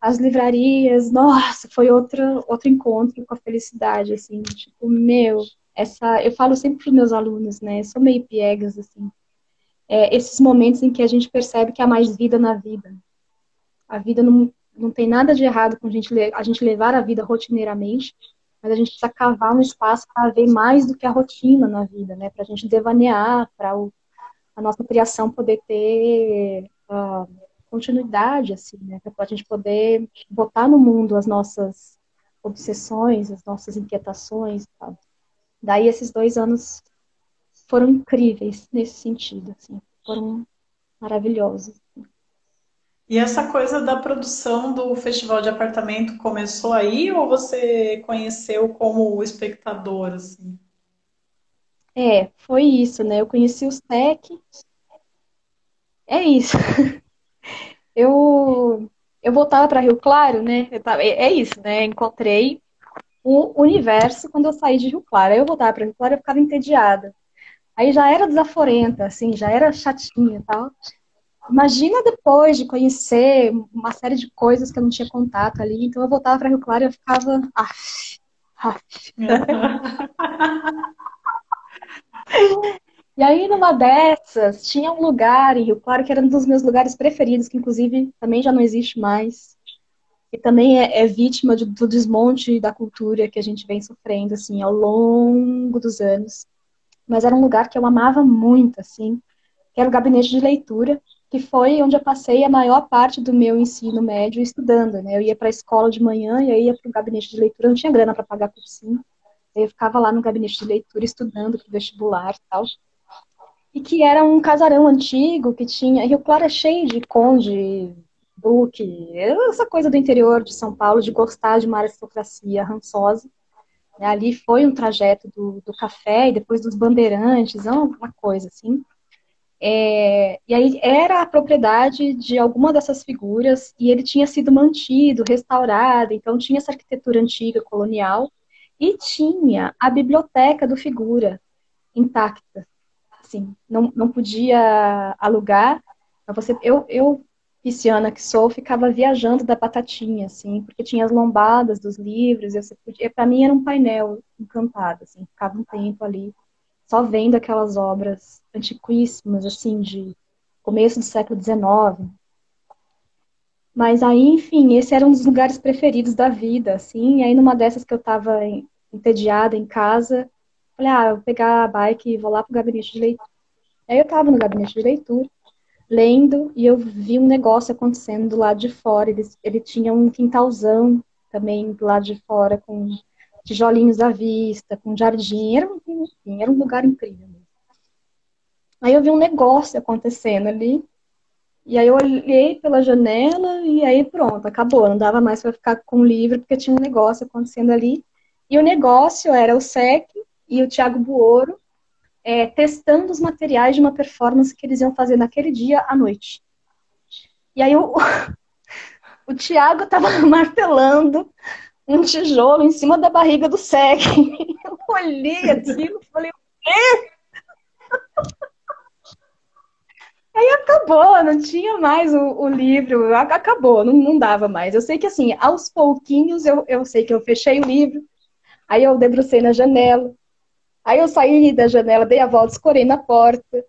as livrarias, nossa, foi outro encontro com a felicidade, assim, tipo, eu falo sempre para os meus alunos, né, sou meio piegas, assim, esses momentos em que a gente percebe que há mais vida na vida. A vida não tem nada de errado com a gente levar a vida rotineiramente, mas a gente precisa cavar um espaço para ver mais do que a rotina na vida, né? Para a gente devanear, para a nossa criação poder ter continuidade, assim, né? Para a gente poder botar no mundo as nossas obsessões, as nossas inquietações, tá? Daí esses 2 anos foram incríveis nesse sentido, assim, foram maravilhosos. E essa coisa da produção do Festival de Apartamento começou aí ou você conheceu como espectador, assim? Foi isso, né? Eu conheci os tech, é isso. Eu voltava para Rio Claro, né? É isso, né? Encontrei o universo quando eu saí de Rio Claro. Aí eu voltava para Rio Claro e eu ficava entediada. Aí já era desaforenta, assim, já era chatinha e tal. Imagina depois de conhecer uma série de coisas que eu não tinha contato ali. Então eu voltava para Rio Claro e eu ficava. Af. E aí, numa dessas, tinha um lugar em Rio Claro que era um dos meus lugares preferidos, que inclusive também já não existe mais. E também é vítima do desmonte da cultura que a gente vem sofrendo, assim, ao longo dos anos. Mas era um lugar que eu amava muito, assim, que era o gabinete de leitura, que foi onde eu passei a maior parte do meu ensino médio estudando, né? Eu ia para a escola de manhã e aí ia para o gabinete de leitura, não tinha grana para pagar cursinho. Aí eu ficava lá no gabinete de leitura estudando para o vestibular e tal. E que era um casarão antigo que tinha. Rio Claro é cheio de conde, duque, essa coisa do interior de São Paulo, de gostar de uma aristocracia rançosa. Ali foi um trajeto do café e depois dos bandeirantes, é uma coisa assim. E aí era a propriedade de alguma dessas figuras e ele tinha sido mantido, restaurado, então tinha essa arquitetura antiga, colonial, e tinha a biblioteca do figura intacta. Assim, não podia alugar. Eu, pisciana que sou, ficava viajando da batatinha, assim, porque tinha as lombadas dos livros, e você podia, para mim era um painel encantado, assim, ficava um tempo ali, só vendo aquelas obras antiquíssimas, assim, de começo do século XIX. Mas aí, enfim, esse era um dos lugares preferidos da vida, assim, e aí numa dessas que eu estava entediada em casa, falei, eu vou pegar a bike e vou lá pro gabinete de leitura. Aí eu estava no gabinete de leitura, lendo, e eu vi um negócio acontecendo do lado de fora. Ele tinha um quintalzão também do lado de fora, com tijolinhos à vista, com jardim. Enfim, era um lugar incrível. Aí eu vi um negócio acontecendo ali, e aí eu olhei pela janela, e aí pronto, acabou. Não dava mais para ficar com o livro, porque tinha um negócio acontecendo ali. E o negócio era o SEC e o Thiago Buoro, testando os materiais de uma performance que eles iam fazer naquele dia à noite. E aí o Thiago estava martelando um tijolo em cima da barriga do Sec. Eu olhei aquilo e falei, o quê? Aí acabou, não tinha mais o livro, acabou, não dava mais. Eu sei que assim, aos pouquinhos eu sei que eu fechei o livro, Aí eu debrucei na janela. Aí eu saí da janela, dei a volta, escorei na porta.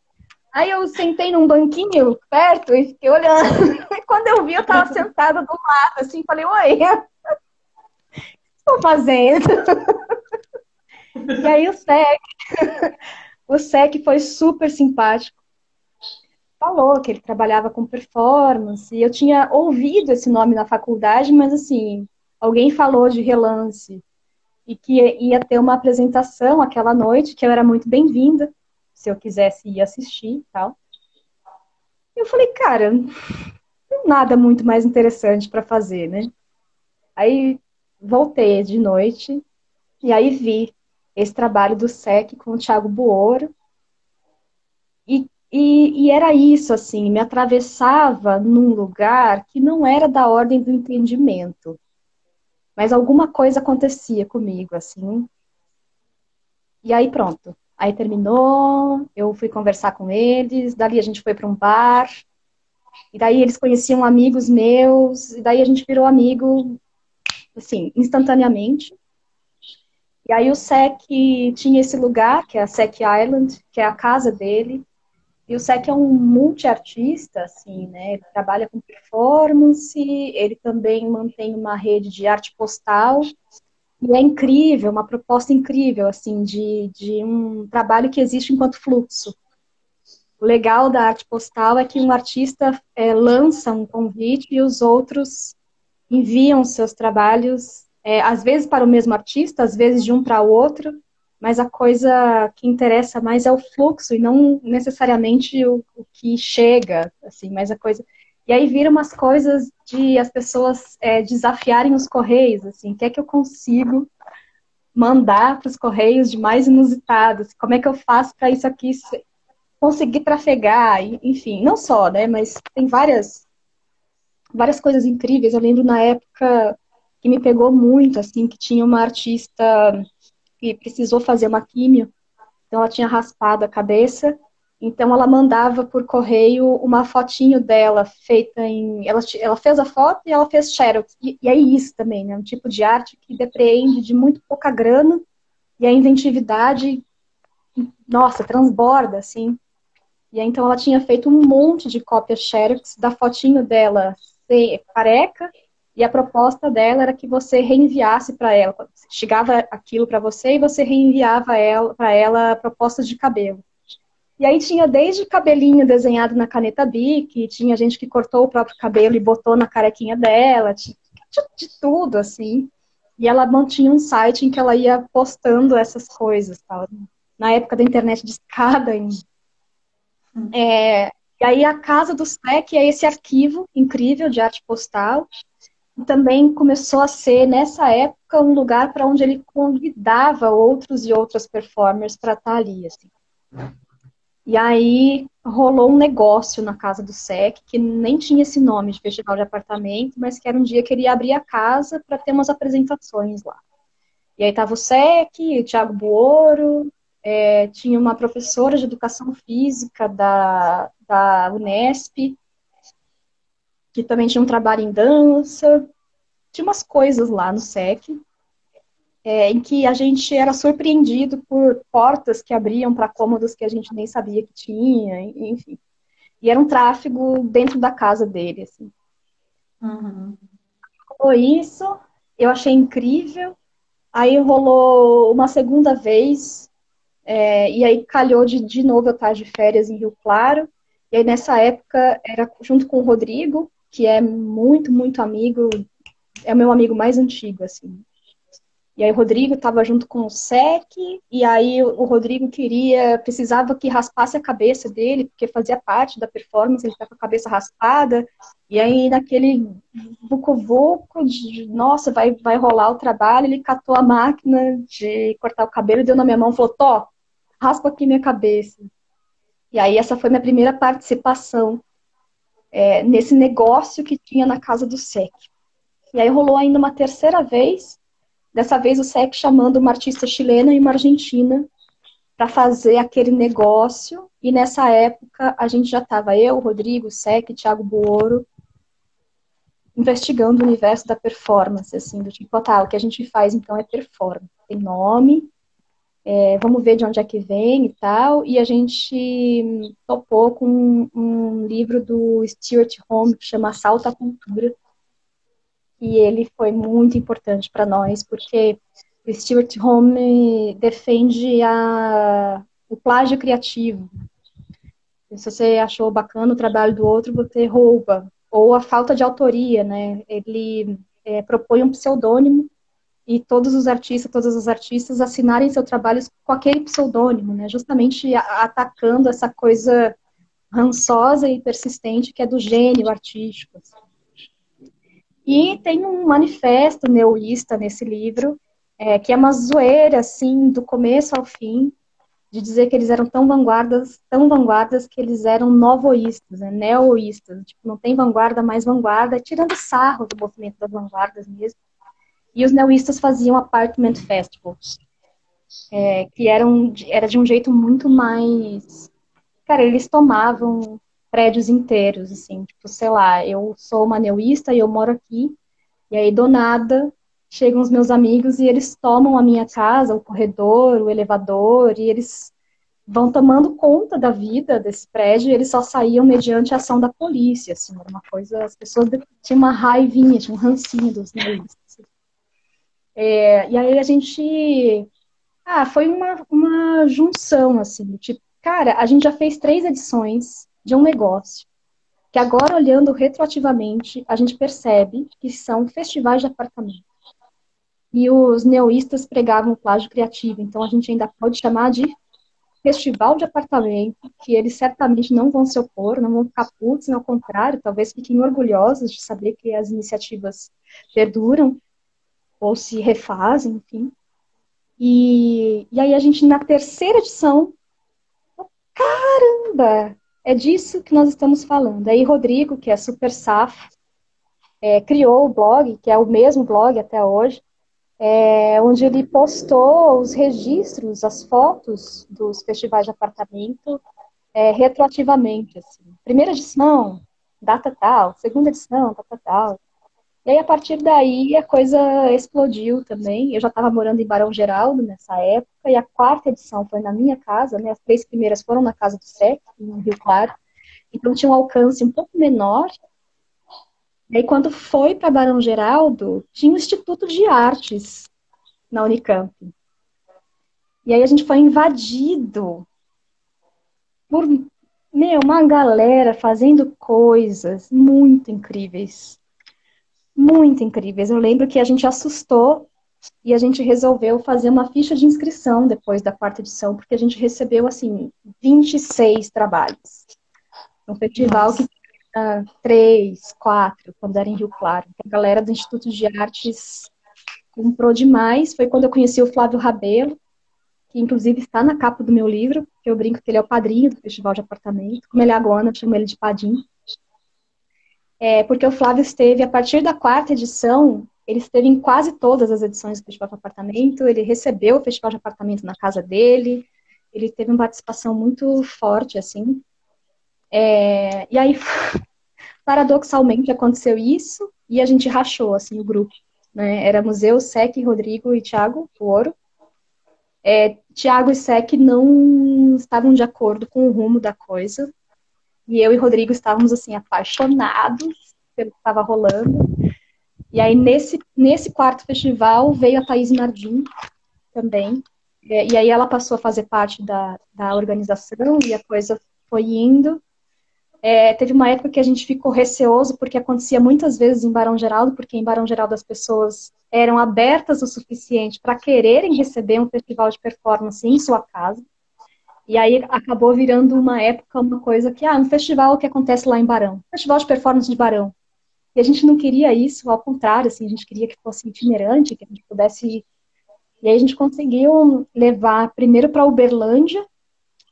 Aí eu sentei num banquinho perto e fiquei olhando. E quando eu vi, eu tava sentada do lado, assim, falei, oi, o que estou fazendo? E aí o SEC foi super simpático. Falou que ele trabalhava com performance. E eu tinha ouvido esse nome na faculdade, mas assim, alguém falou de relance e que ia ter uma apresentação aquela noite, que eu era muito bem-vinda, se eu quisesse ir assistir e tal. E eu falei, cara, não tem nada muito mais interessante para fazer, né? Aí voltei de noite e aí vi esse trabalho do SEC com o Thiago Buoro. E era isso, assim, me atravessava num lugar que não era da ordem do entendimento, mas alguma coisa acontecia comigo, assim. E aí pronto. Aí terminou, eu fui conversar com eles, dali a gente foi para um bar, e daí eles conheciam amigos meus, e daí a gente virou amigo, assim, instantaneamente. E aí o SEC tinha esse lugar, que é a SEC Island, que é a casa dele. E o SEC é um multiartista, assim, né? Ele trabalha com performance, ele também mantém uma rede de arte postal. E é incrível, uma proposta incrível, assim, de um trabalho que existe enquanto fluxo. O legal da arte postal é que um artista lança um convite e os outros enviam seus trabalhos, às vezes para o mesmo artista, às vezes de um para o outro, mas a coisa que interessa mais é o fluxo e não necessariamente o que chega, assim, mas a coisa. E aí vira umas coisas de as pessoas desafiarem os correios, assim, o que é que eu consigo mandar para os correios de mais inusitados? Como é que eu faço para isso aqui conseguir trafegar? Enfim, não só, né, mas tem várias coisas incríveis. Eu lembro na época que me pegou muito, assim, que tinha uma artista que precisou fazer uma químio, então ela tinha raspado a cabeça, então ela mandava por correio uma fotinho dela feita em... Ela fez a foto e ela fez xerox. E é isso também, né? Um tipo de arte que depreende de muito pouca grana e a inventividade, nossa, transborda, assim. E aí, então ela tinha feito um monte de cópias xerox da fotinho dela ser careca, e a proposta dela era que você reenviasse para ela. Chegava aquilo para você e você reenviava para ela propostas de cabelo. E aí tinha desde cabelinho desenhado na caneta Bic, tinha gente que cortou o próprio cabelo e botou na carequinha dela, tinha de tudo, assim. E ela mantinha um site em que ela ia postando essas coisas, tal. Na época da internet de escada ainda. E aí a casa do SEC é esse arquivo incrível de arte postal. E também começou a ser, nessa época, um lugar para onde ele convidava outros e outras performers para estar ali. Assim. E aí rolou um negócio na casa do SEC, que nem tinha esse nome de festival de apartamento, mas que era um dia que ele ia abrir a casa para ter umas apresentações lá. E aí tava o SEC, o Thiago Buoro, tinha uma professora de educação física da Unesp, que também tinha um trabalho em dança. Tinha umas coisas lá no SEC, em que a gente era surpreendido por portas que abriam para cômodos que a gente nem sabia que tinha, enfim. E era um tráfego dentro da casa dele, assim. Uhum. Foi isso, eu achei incrível. Aí rolou uma segunda vez, e aí calhou de novo eu estar de férias em Rio Claro. E aí nessa época era junto com o Rodrigo, que é muito, muito amigo, é o meu amigo mais antigo, assim. E aí o Rodrigo estava junto com o SEC, e aí o Rodrigo precisava que raspasse a cabeça dele, porque fazia parte da performance, ele estava com a cabeça raspada, e aí naquele vucu-vucu de, nossa, vai rolar o trabalho, ele catou a máquina de cortar o cabelo, deu na minha mão e falou, Tó, raspa aqui minha cabeça. E aí essa foi minha primeira participação nesse negócio que tinha na casa do SEC. E aí rolou ainda uma terceira vez, dessa vez o SEC chamando uma artista chilena e uma argentina para fazer aquele negócio. E nessa época a gente já estava, eu, Rodrigo, SEC, Thiago Buoro, investigando o universo da performance, assim, do tipo, tá, o que a gente faz então é performance. tem nome, vamos ver de onde é que vem e tal. E a gente topou com um livro do Stuart Home, que chama Assalto à Cultura. E ele foi muito importante para nós, porque o Stuart Home defende o plágio criativo. Se você achou bacana o trabalho do outro, você rouba. Ou a falta de autoria, né? Ele propõe um pseudônimo e todas as artistas assinarem seus trabalhos com aquele pseudônimo, né? Justamente atacando essa coisa rançosa e persistente que é do gênio artístico. E tem um manifesto neoísta nesse livro, que é uma zoeira, assim, do começo ao fim, de dizer que eles eram tão vanguardas que eles eram novoístas, né, neoístas. Tipo, não tem vanguarda mais vanguarda, tirando sarro do movimento das vanguardas mesmo. E os neoístas faziam apartment festivals, que era de um jeito muito mais... Cara, eles tomavam prédios inteiros, assim, tipo, sei lá, eu sou uma neoísta e eu moro aqui, e aí do nada chegam os meus amigos e eles tomam a minha casa, o corredor, o elevador, e eles vão tomando conta da vida desse prédio, e eles só saíam mediante a ação da polícia, assim, era uma coisa, as pessoas tinham uma raivinha, tinham um rancinho dos neoístas. E aí a gente... foi uma junção, assim, tipo, cara, a gente já fez 3 edições de um negócio, que agora, olhando retroativamente, a gente percebe que são festivais de apartamento. E os neoístas pregavam plágio criativo, então a gente ainda pode chamar de festival de apartamento, que eles certamente não vão se opor, não vão ficar putos, ao contrário, talvez fiquem orgulhosos de saber que as iniciativas perduram ou se refazem, enfim. E aí a gente, na 3ª edição, caramba, é disso que nós estamos falando. Aí Rodrigo, que é super safo, criou o blog, que é o mesmo blog até hoje, onde ele postou os registros, as fotos dos festivais de apartamento retroativamente. Assim. 1ª edição, data tal, 2ª edição, data tal. E aí, a partir daí, a coisa explodiu também. Eu já estava morando em Barão Geraldo nessa época, e a 4ª edição foi na minha casa, né? As 3 primeiras foram na casa do SEC, em Rio Claro. Então, tinha um alcance um pouco menor. E aí, quando foi para Barão Geraldo, tinha o Instituto de Artes na Unicamp. E aí, a gente foi invadido por, uma galera fazendo coisas muito incríveis. Muito incríveis. Eu lembro que a gente assustou e a gente resolveu fazer uma ficha de inscrição depois da 4ª edição, porque a gente recebeu, assim, 26 trabalhos. Um festival que tinha 3, 4, quando era em Rio Claro. A galera do Instituto de Artes comprou demais. Foi quando eu conheci o Flávio Rabelo, que inclusive está na capa do meu livro, que eu brinco que ele é o padrinho do Festival de Apartamento. Como ele é agora, eu chamo ele de Padim. Porque o Flávio esteve, a partir da 4ª edição, ele esteve em quase todas as edições do Festival de Apartamento, ele recebeu o Festival de Apartamento na casa dele, ele teve uma participação muito forte, assim. E aí, paradoxalmente, aconteceu isso, e a gente rachou, assim, o grupo. Né? Éramos eu, Sec, Rodrigo e Thiago, o Ouro. Thiago e Sec não estavam de acordo com o rumo da coisa, e eu e Rodrigo estávamos, assim, apaixonados pelo que estava rolando. E aí, nesse 4º festival, veio a Thaís Nardim também. E aí ela passou a fazer parte da organização e a coisa foi indo. Teve uma época que a gente ficou receoso, porque acontecia muitas vezes em Barão Geraldo, porque em Barão Geraldo as pessoas eram abertas o suficiente para quererem receber um festival de performance em sua casa. E aí acabou virando uma época, uma coisa que, um festival que acontece lá em Barão. Festival de performance de Barão. E a gente não queria isso, ao contrário, assim, a gente queria que fosse itinerante, que a gente pudesse ir. E aí a gente conseguiu levar primeiro para Uberlândia,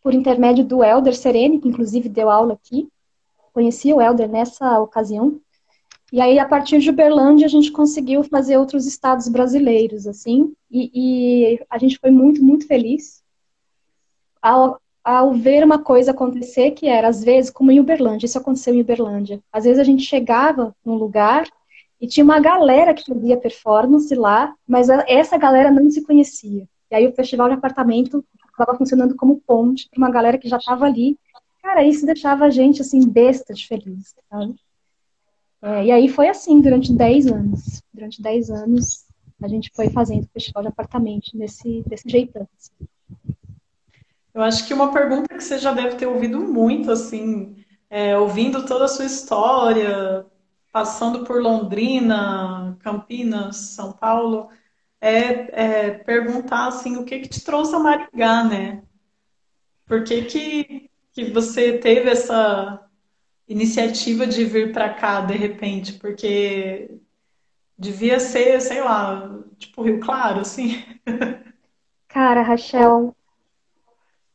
por intermédio do Helder Sereni, que inclusive deu aula aqui. Conheci o Helder nessa ocasião. E aí, a partir de Uberlândia, a gente conseguiu fazer outros estados brasileiros, assim. E a gente foi muito, muito feliz ao ver uma coisa acontecer, que era, às vezes, como em Uberlândia, isso aconteceu em Uberlândia. Às vezes a gente chegava num lugar E tinha uma galera que fazia performance lá, mas essa galera não se conhecia. E aí o festival de apartamento estava funcionando como ponte para uma galera que já estava ali. Cara, isso deixava a gente, assim, besta de feliz, sabe? E aí foi assim durante 10 anos. Durante 10 anos a gente foi fazendo festival de apartamento desse jeitão. Assim. Eu acho que uma pergunta que você já deve ter ouvido muito, assim, ouvindo toda a sua história, passando por Londrina, Campinas, São Paulo, perguntar assim, o que que te trouxe a Maringá, né? Por que você teve essa iniciativa de vir para cá de repente? Porque devia ser, sei lá, tipo Rio Claro, assim. Cara, Rachel,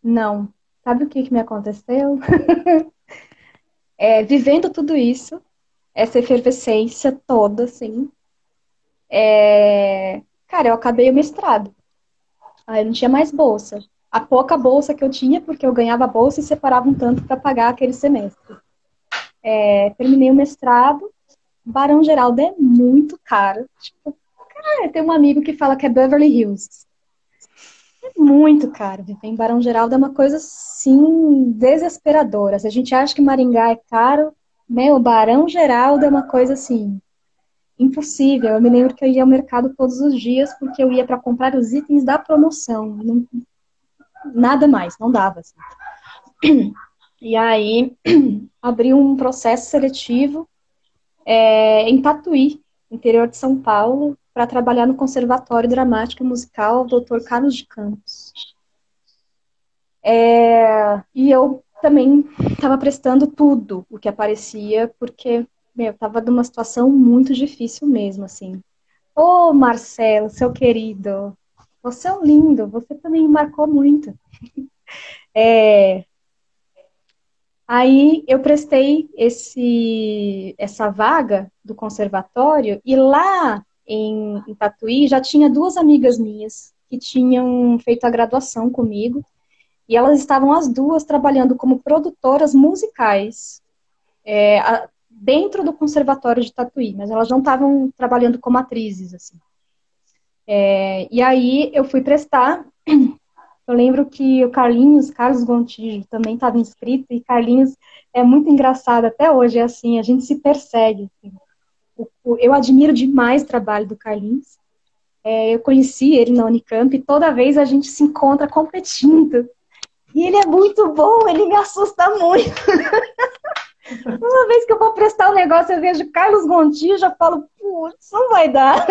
não. Sabe o que que me aconteceu? Vivendo tudo isso, essa efervescência toda, assim, cara, eu acabei o mestrado. Aí não tinha mais bolsa. A pouca bolsa que eu tinha, porque eu ganhava bolsa e separava um tanto para pagar aquele semestre. Terminei o mestrado. Barão Geraldo é muito caro. Tipo, tem um amigo que fala que é Beverly Hills. É muito caro. Viver em Barão Geraldo é uma coisa, sim, desesperadora. Se a gente acha que Maringá é caro, né, o Barão Geraldo é uma coisa, assim, impossível. Eu me lembro que eu ia ao mercado todos os dias porque eu ia para comprar os itens da promoção. Não, nada mais, não dava. Assim. E aí, abri um processo seletivo em Tatuí, interior de São Paulo, para trabalhar no Conservatório Dramático e Musical Dr. Carlos de Campos. E eu também estava prestando tudo o que aparecia, porque, meu, estava numa situação muito difícil mesmo, assim. Ô, Marcelo, seu querido, você é um lindo, você também me marcou muito. Aí eu prestei essa vaga do conservatório e lá em Tatuí já tinha duas amigas minhas que tinham feito a graduação comigo e elas estavam as duas trabalhando como produtoras musicais dentro do conservatório de Tatuí, mas elas não estavam trabalhando como atrizes assim. E aí eu fui prestar. Eu lembro que o Carlos Gontijo, também estava inscrito, e Carlinhos é muito engraçado, até hoje é assim, a gente se persegue. Assim. Eu admiro demais o trabalho do Carlinhos. Eu conheci ele na Unicamp e toda vez a gente se encontra competindo. E ele é muito bom, ele me assusta muito. Uma vez que eu vou prestar um negócio, eu vejo Carlos Gontijo, já falo, putz, não vai dar.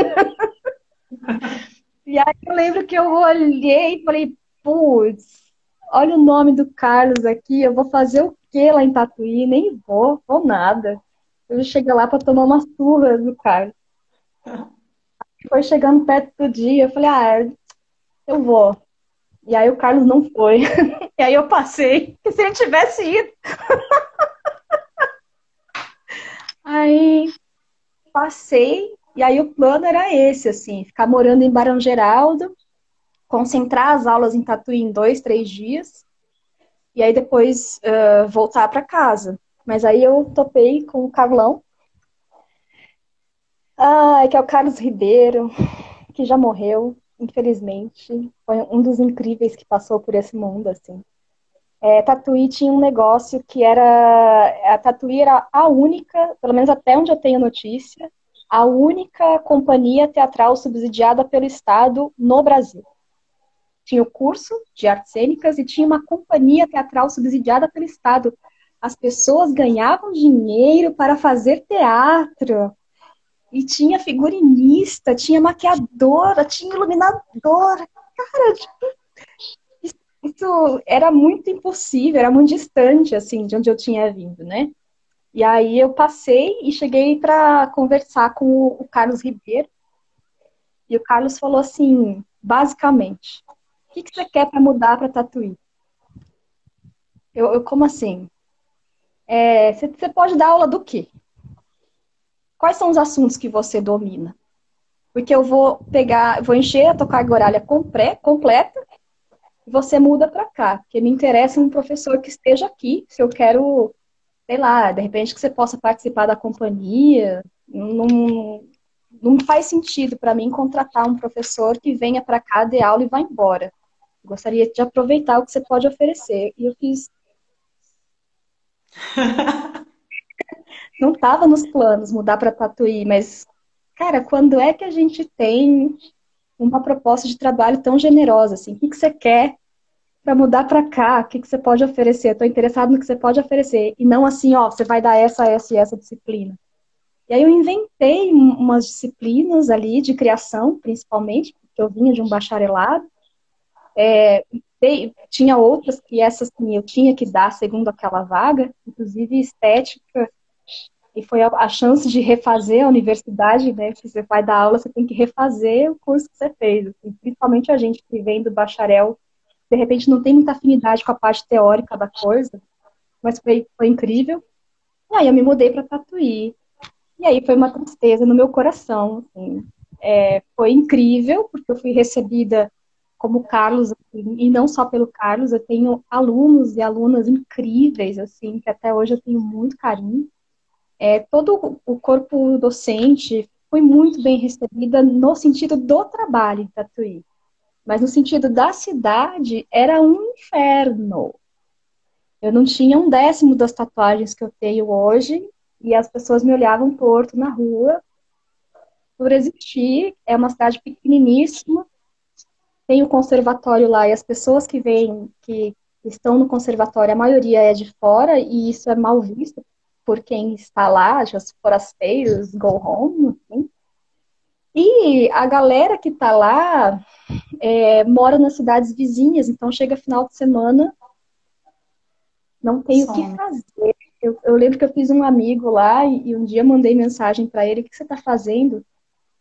E aí eu lembro que eu olhei e falei, putz, olha o nome do Carlos aqui, eu vou fazer o que lá em Tatuí? Nem vou nada. Eu chego lá para tomar uma surra do Carlos. Foi chegando perto do dia, eu falei, eu vou. E aí o Carlos não foi. E aí eu passei, que se ele tivesse ido. Aí passei, e aí o plano era esse, assim, ficar morando em Barão Geraldo, concentrar as aulas em Tatuí em 2, 3 dias, e aí depois voltar para casa. Mas aí eu topei com o Carlão, que é o Carlos Ribeiro, que já morreu, infelizmente. Foi um dos incríveis que passou por esse mundo, assim. Tatuí tinha um negócio que era... A Tatuí era a única, pelo menos até onde eu tenho notícia, a única companhia teatral subsidiada pelo Estado no Brasil. Tinha o curso de artes cênicas e tinha uma companhia teatral subsidiada pelo Estado. As pessoas ganhavam dinheiro para fazer teatro. E tinha figurinista, tinha maquiadora, tinha iluminadora. Cara, isso era muito impossível, era muito distante, assim, de onde eu tinha vindo, né? E aí eu passei e cheguei para conversar com o Carlos Ribeiro. E o Carlos falou assim, basicamente, o que você quer para mudar para Tatuí? Como assim? Você pode dar aula do quê? Quais são os assuntos que você domina? Porque eu vou vou encher a tua carga horária completa e você muda para cá. Porque me interessa um professor que esteja aqui, se eu quero, sei lá, de repente que você possa participar da companhia. Não, não faz sentido para mim contratar um professor que venha para cá, dê aula e vá embora. Gostaria de aproveitar o que você pode oferecer. E eu fiz, não estava nos planos mudar para Tatuí, mas, cara, quando é que a gente tem uma proposta de trabalho tão generosa assim? O que você quer para mudar para cá? O que você pode oferecer? Estou interessado no que você pode oferecer. E não assim, ó, você vai dar essa e essa disciplina. E aí eu inventei umas disciplinas ali de criação, principalmente, porque eu vinha de um bacharelado. Tinha outras que essas sim, eu tinha que dar segundo aquela vaga, inclusive estética, e foi a chance de refazer a universidade, né? Que você vai dar aula, você tem que refazer o curso que você fez. Assim, principalmente a gente que vem do bacharel, de repente não tem muita afinidade com a parte teórica da coisa, mas foi incrível. E aí eu me mudei para Tatuí. E aí foi uma tristeza no meu coração. Assim. Foi incrível, porque eu fui recebida como Carlos, assim, e não só pelo Carlos, eu tenho alunos e alunas incríveis, assim, que até hoje eu tenho muito carinho. Todo o corpo docente foi muito bem recebida no sentido do trabalho em Tatuí. Mas no sentido da cidade, era um inferno. Eu não tinha um décimo das tatuagens que eu tenho hoje, e as pessoas me olhavam torto na rua por existir. É uma cidade pequeniníssima, tem o conservatório lá, e as pessoas que vêm, que estão no conservatório, a maioria é de fora, e isso é mal visto por quem está lá, já os forasteiros, go home, enfim. E a galera que está lá mora nas cidades vizinhas, então chega final de semana, não tem o que Some. fazer. Eu lembro que eu fiz um amigo lá e um dia mandei mensagem para ele: o que você está fazendo?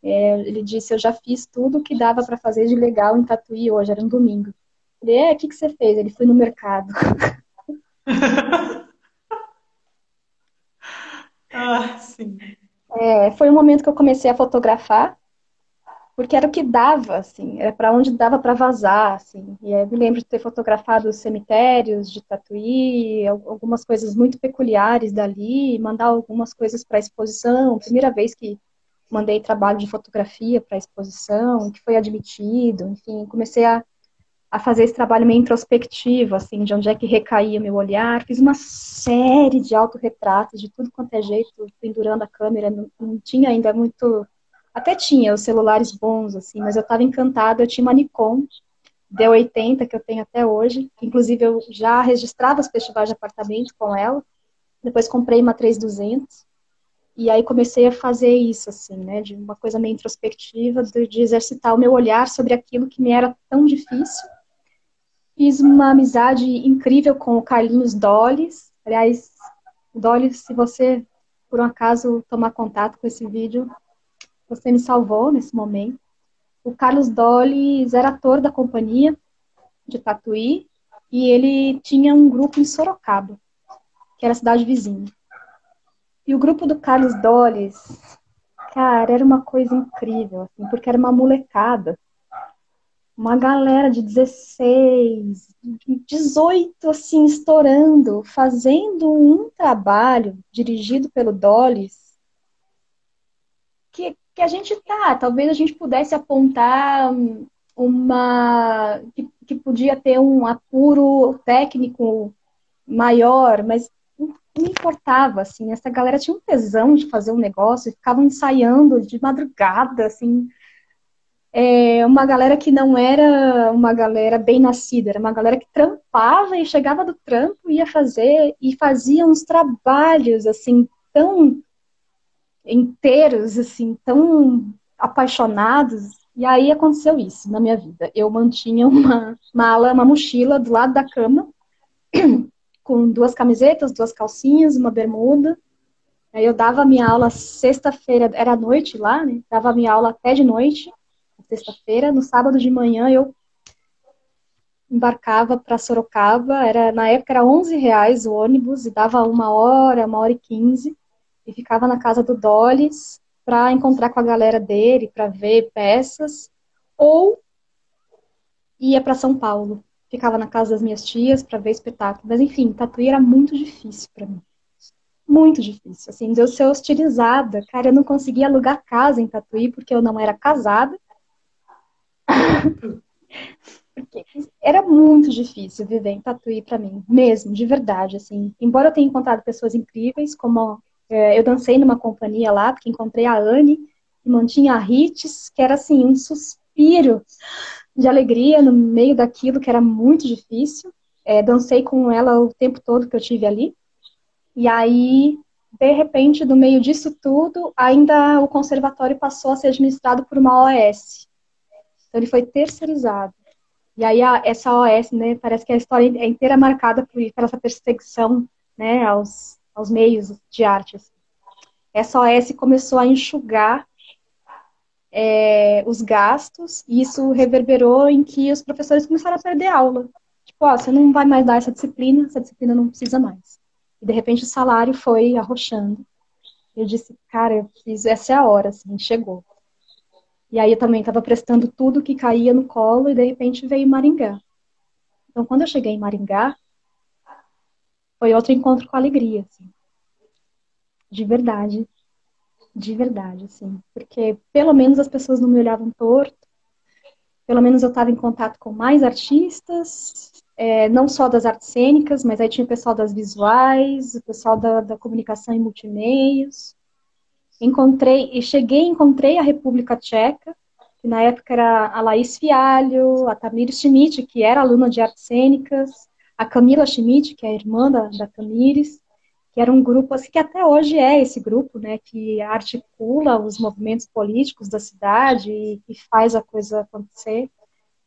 Ele disse: eu já fiz tudo o que dava para fazer de legal em Tatuí hoje, era um domingo. Ele: o que você fez? Ele foi no mercado. Ah, sim. Foi um momento que eu comecei a fotografar, porque era o que dava, assim, era para onde dava para vazar, assim. E eu me lembro de ter fotografado os cemitérios de Tatuí, algumas coisas muito peculiares dali, mandar algumas coisas para exposição. Primeira vez que mandei trabalho de fotografia para exposição, que foi admitido. Enfim, comecei a fazer esse trabalho meio introspectivo, assim, de onde é que recaía meu olhar. Fiz uma série de autorretratos de tudo quanto é jeito, pendurando a câmera. Não tinha ainda muito. Até tinha os celulares bons, assim, mas eu estava encantada. Eu tinha uma Nikon D80, que eu tenho até hoje. Inclusive, eu já registrava os festivais de apartamento com ela. Depois comprei uma 3200. E aí comecei a fazer isso, assim, né, de uma coisa meio introspectiva, de exercitar o meu olhar sobre aquilo que me era tão difícil. Fiz uma amizade incrível com o Carlinhos Dolles. Aliás, Dolles, se você, por um acaso, tomar contato com esse vídeo, você me salvou nesse momento. O Carlos Dolles era ator da companhia de Tatuí e ele tinha um grupo em Sorocaba, que era a cidade vizinha. E o grupo do Carlos Dolles, cara, era uma coisa incrível, assim, porque era uma molecada. Uma galera de 16, 18, assim, estourando, fazendo um trabalho dirigido pelo Dolly, que a gente talvez a gente pudesse apontar que podia ter um apuro técnico maior, mas não importava, assim, essa galera tinha um tesão de fazer um negócio, e ficavam ensaiando de madrugada, assim, uma galera que não era uma galera bem nascida, era uma galera que trampava e chegava do trampo, ia fazer e fazia uns trabalhos assim tão inteiros, assim, tão apaixonados. E aí aconteceu isso na minha vida. Eu mantinha uma mala, uma mochila do lado da cama, com duas camisetas, duas calcinhas, uma bermuda. Aí eu dava minha aula sexta-feira, era à noite lá, né? Dava minha aula até de noite, sexta-feira. No sábado de manhã eu embarcava para Sorocaba. Na época era R$ 11 o ônibus e dava uma hora e 15. E ficava na casa do Dollis para encontrar com a galera dele, para ver peças. Ou ia para São Paulo. Ficava na casa das minhas tias para ver espetáculo. Mas enfim, Tatuí era muito difícil para mim. muito difícil, assim, de eu ser hostilizada. Cara, eu não conseguia alugar casa em Tatuí porque eu não era casada. Porque era muito difícil viver em Tatuí para mim, mesmo, de verdade, assim. Embora eu tenha encontrado pessoas incríveis, como eu dancei numa companhia lá, porque encontrei a Anne, que mantinha a hits, que era assim, um suspiro de alegria no meio daquilo que era muito difícil. Dancei com ela o tempo todo que eu tive ali. E aí, de repente, no meio disso tudo, ainda o conservatório passou a ser administrado por uma OS. Então ele foi terceirizado. E aí essa OS, né, parece que a história é inteira marcada por essa perseguição, né, aos meios de artes. Essa OS começou a enxugar os gastos e isso reverberou em que os professores começaram a perder aula. Tipo, ó, você não vai mais dar essa disciplina não precisa mais. E de repente o salário foi arrochando. Eu disse, cara, essa é a hora, assim, chegou. E aí eu também estava prestando tudo que caía no colo e de repente veio Maringá. Então, quando eu cheguei em Maringá, foi outro encontro com alegria, assim, de verdade, assim, porque pelo menos as pessoas não me olhavam torto, pelo menos eu estava em contato com mais artistas, não só das artes cênicas, mas aí tinha o pessoal das visuais, o pessoal da comunicação e multimeios. Encontrei a República Tcheca, que na época era a Laís Fialho, a Tamires Schmidt, que era aluna de artes cênicas, a Camila Schmidt, que é a irmã da Tamires, que era um grupo, assim, que até hoje é esse grupo, né, que articula os movimentos políticos da cidade e faz a coisa acontecer.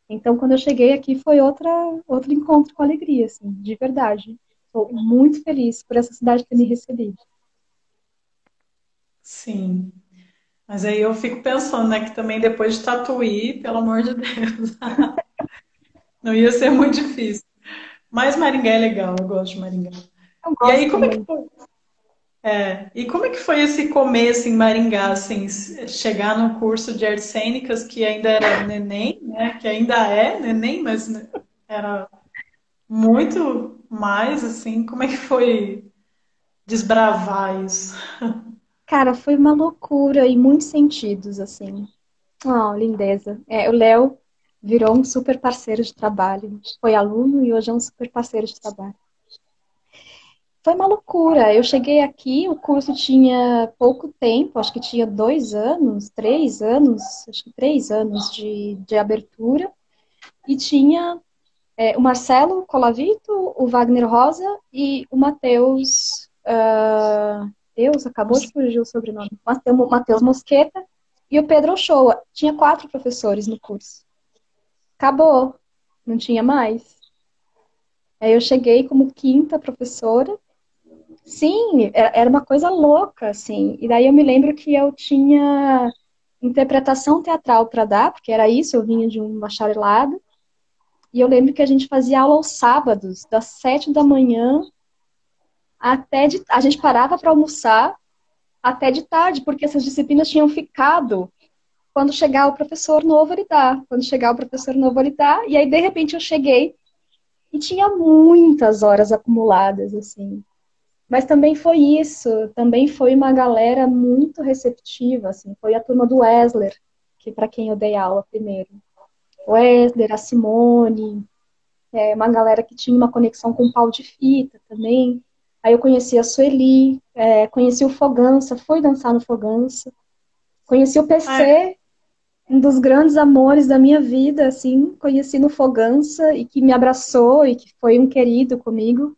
Então, quando eu cheguei aqui, foi outro encontro com alegria, assim, de verdade. Estou muito feliz por essa cidade ter me recebido. Sim. Mas aí eu fico pensando, né, que também depois de Tatuí, pelo amor de Deus, não ia ser muito difícil. Mas Maringá é legal, eu gosto de Maringá. Eu E aí, gosto como é que também. foi? E como é que foi esse começo em Maringá, assim, chegar no curso de artes cênicas que ainda era neném, né? Que ainda é neném, mas né, era muito mais, assim. Como é que foi desbravar isso? Cara, foi uma loucura em muitos sentidos, assim. Oh, lindeza. O Léo virou um super parceiro de trabalho. Foi aluno e hoje é um super parceiro de trabalho. Foi uma loucura. Eu cheguei aqui, o curso tinha pouco tempo, acho que tinha 2 anos, 3 anos, acho que 3 anos de abertura. E tinha o Marcelo Colavito, o Wagner Rosa e o Matheus. Deus, acabou de fugir o sobrenome. Matheus Mosqueta e o Pedro Ochoa. Tinha 4 professores no curso. Acabou, não tinha mais. Aí eu cheguei como quinta professora. Sim, era uma coisa louca, assim. E daí eu me lembro que eu tinha interpretação teatral para dar, porque era isso, eu vinha de um bacharelado. E eu lembro que a gente fazia aula aos sábados, das 7 da manhã a gente parava para almoçar até de tarde, porque essas disciplinas tinham ficado. Quando chegar o professor novo, ele dá. Quando chegar o professor novo, ele dá. E aí, de repente, eu cheguei e tinha muitas horas acumuladas, assim. Mas também foi isso, também foi uma galera muito receptiva, assim. Foi a turma do Wesler, que para quem eu dei aula primeiro. O Wesler, a Simone, uma galera que tinha uma conexão com o pau de fita também. Aí eu conheci a Sueli, conheci o Fogança, fui dançar no Fogança. Conheci o Ah, PC, um dos grandes amores da minha vida, assim, conheci no Fogança e que me abraçou e que foi um querido comigo.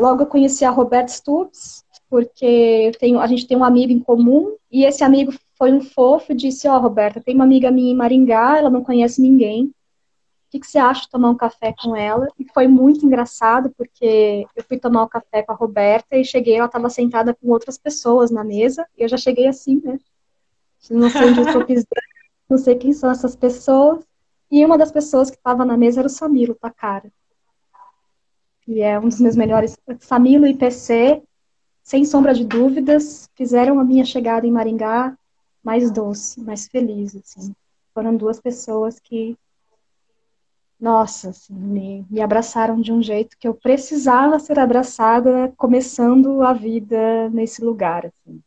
Logo eu conheci a Roberta Stubbs, porque a gente tem um amigo em comum e esse amigo foi um fofo e disse, Roberta, tem uma amiga minha em Maringá, ela não conhece ninguém. O que você acha de tomar um café com ela? E foi muito engraçado, porque eu fui tomar o café com a Roberta e cheguei, ela estava sentada com outras pessoas na mesa, e eu já cheguei assim, né? Não sei onde eu estou pisando, não sei quem são essas pessoas. E uma das pessoas que estava na mesa era o Samilo Takara, que é um dos meus melhores. Samilo e PC, sem sombra de dúvidas, fizeram a minha chegada em Maringá mais doce, mais feliz, assim. Foram duas pessoas que nossa, assim, me abraçaram de um jeito que eu precisava ser abraçada, começando a vida nesse lugar, assim.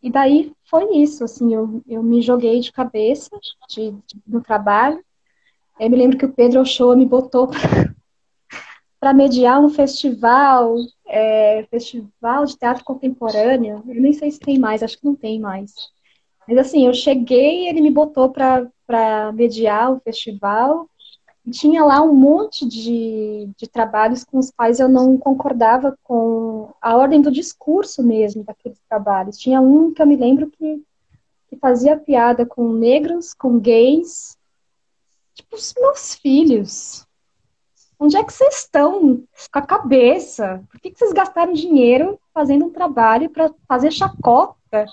E daí foi isso, assim, eu me joguei de cabeça no trabalho. Eu me lembro que o Pedro Ochoa me botou para mediar um festival, festival de teatro contemporâneo. Eu nem sei se tem mais, acho que não tem mais. Mas assim, eu cheguei, ele me botou para mediar o festival. E tinha lá um monte de trabalhos com os quais eu não concordava com a ordem do discurso mesmo daqueles trabalhos. Tinha um que eu me lembro que fazia piada com negros, com gays, tipo os meus filhos. Onde é que vocês estão com a cabeça? Por que vocês gastaram dinheiro fazendo um trabalho para fazer chacota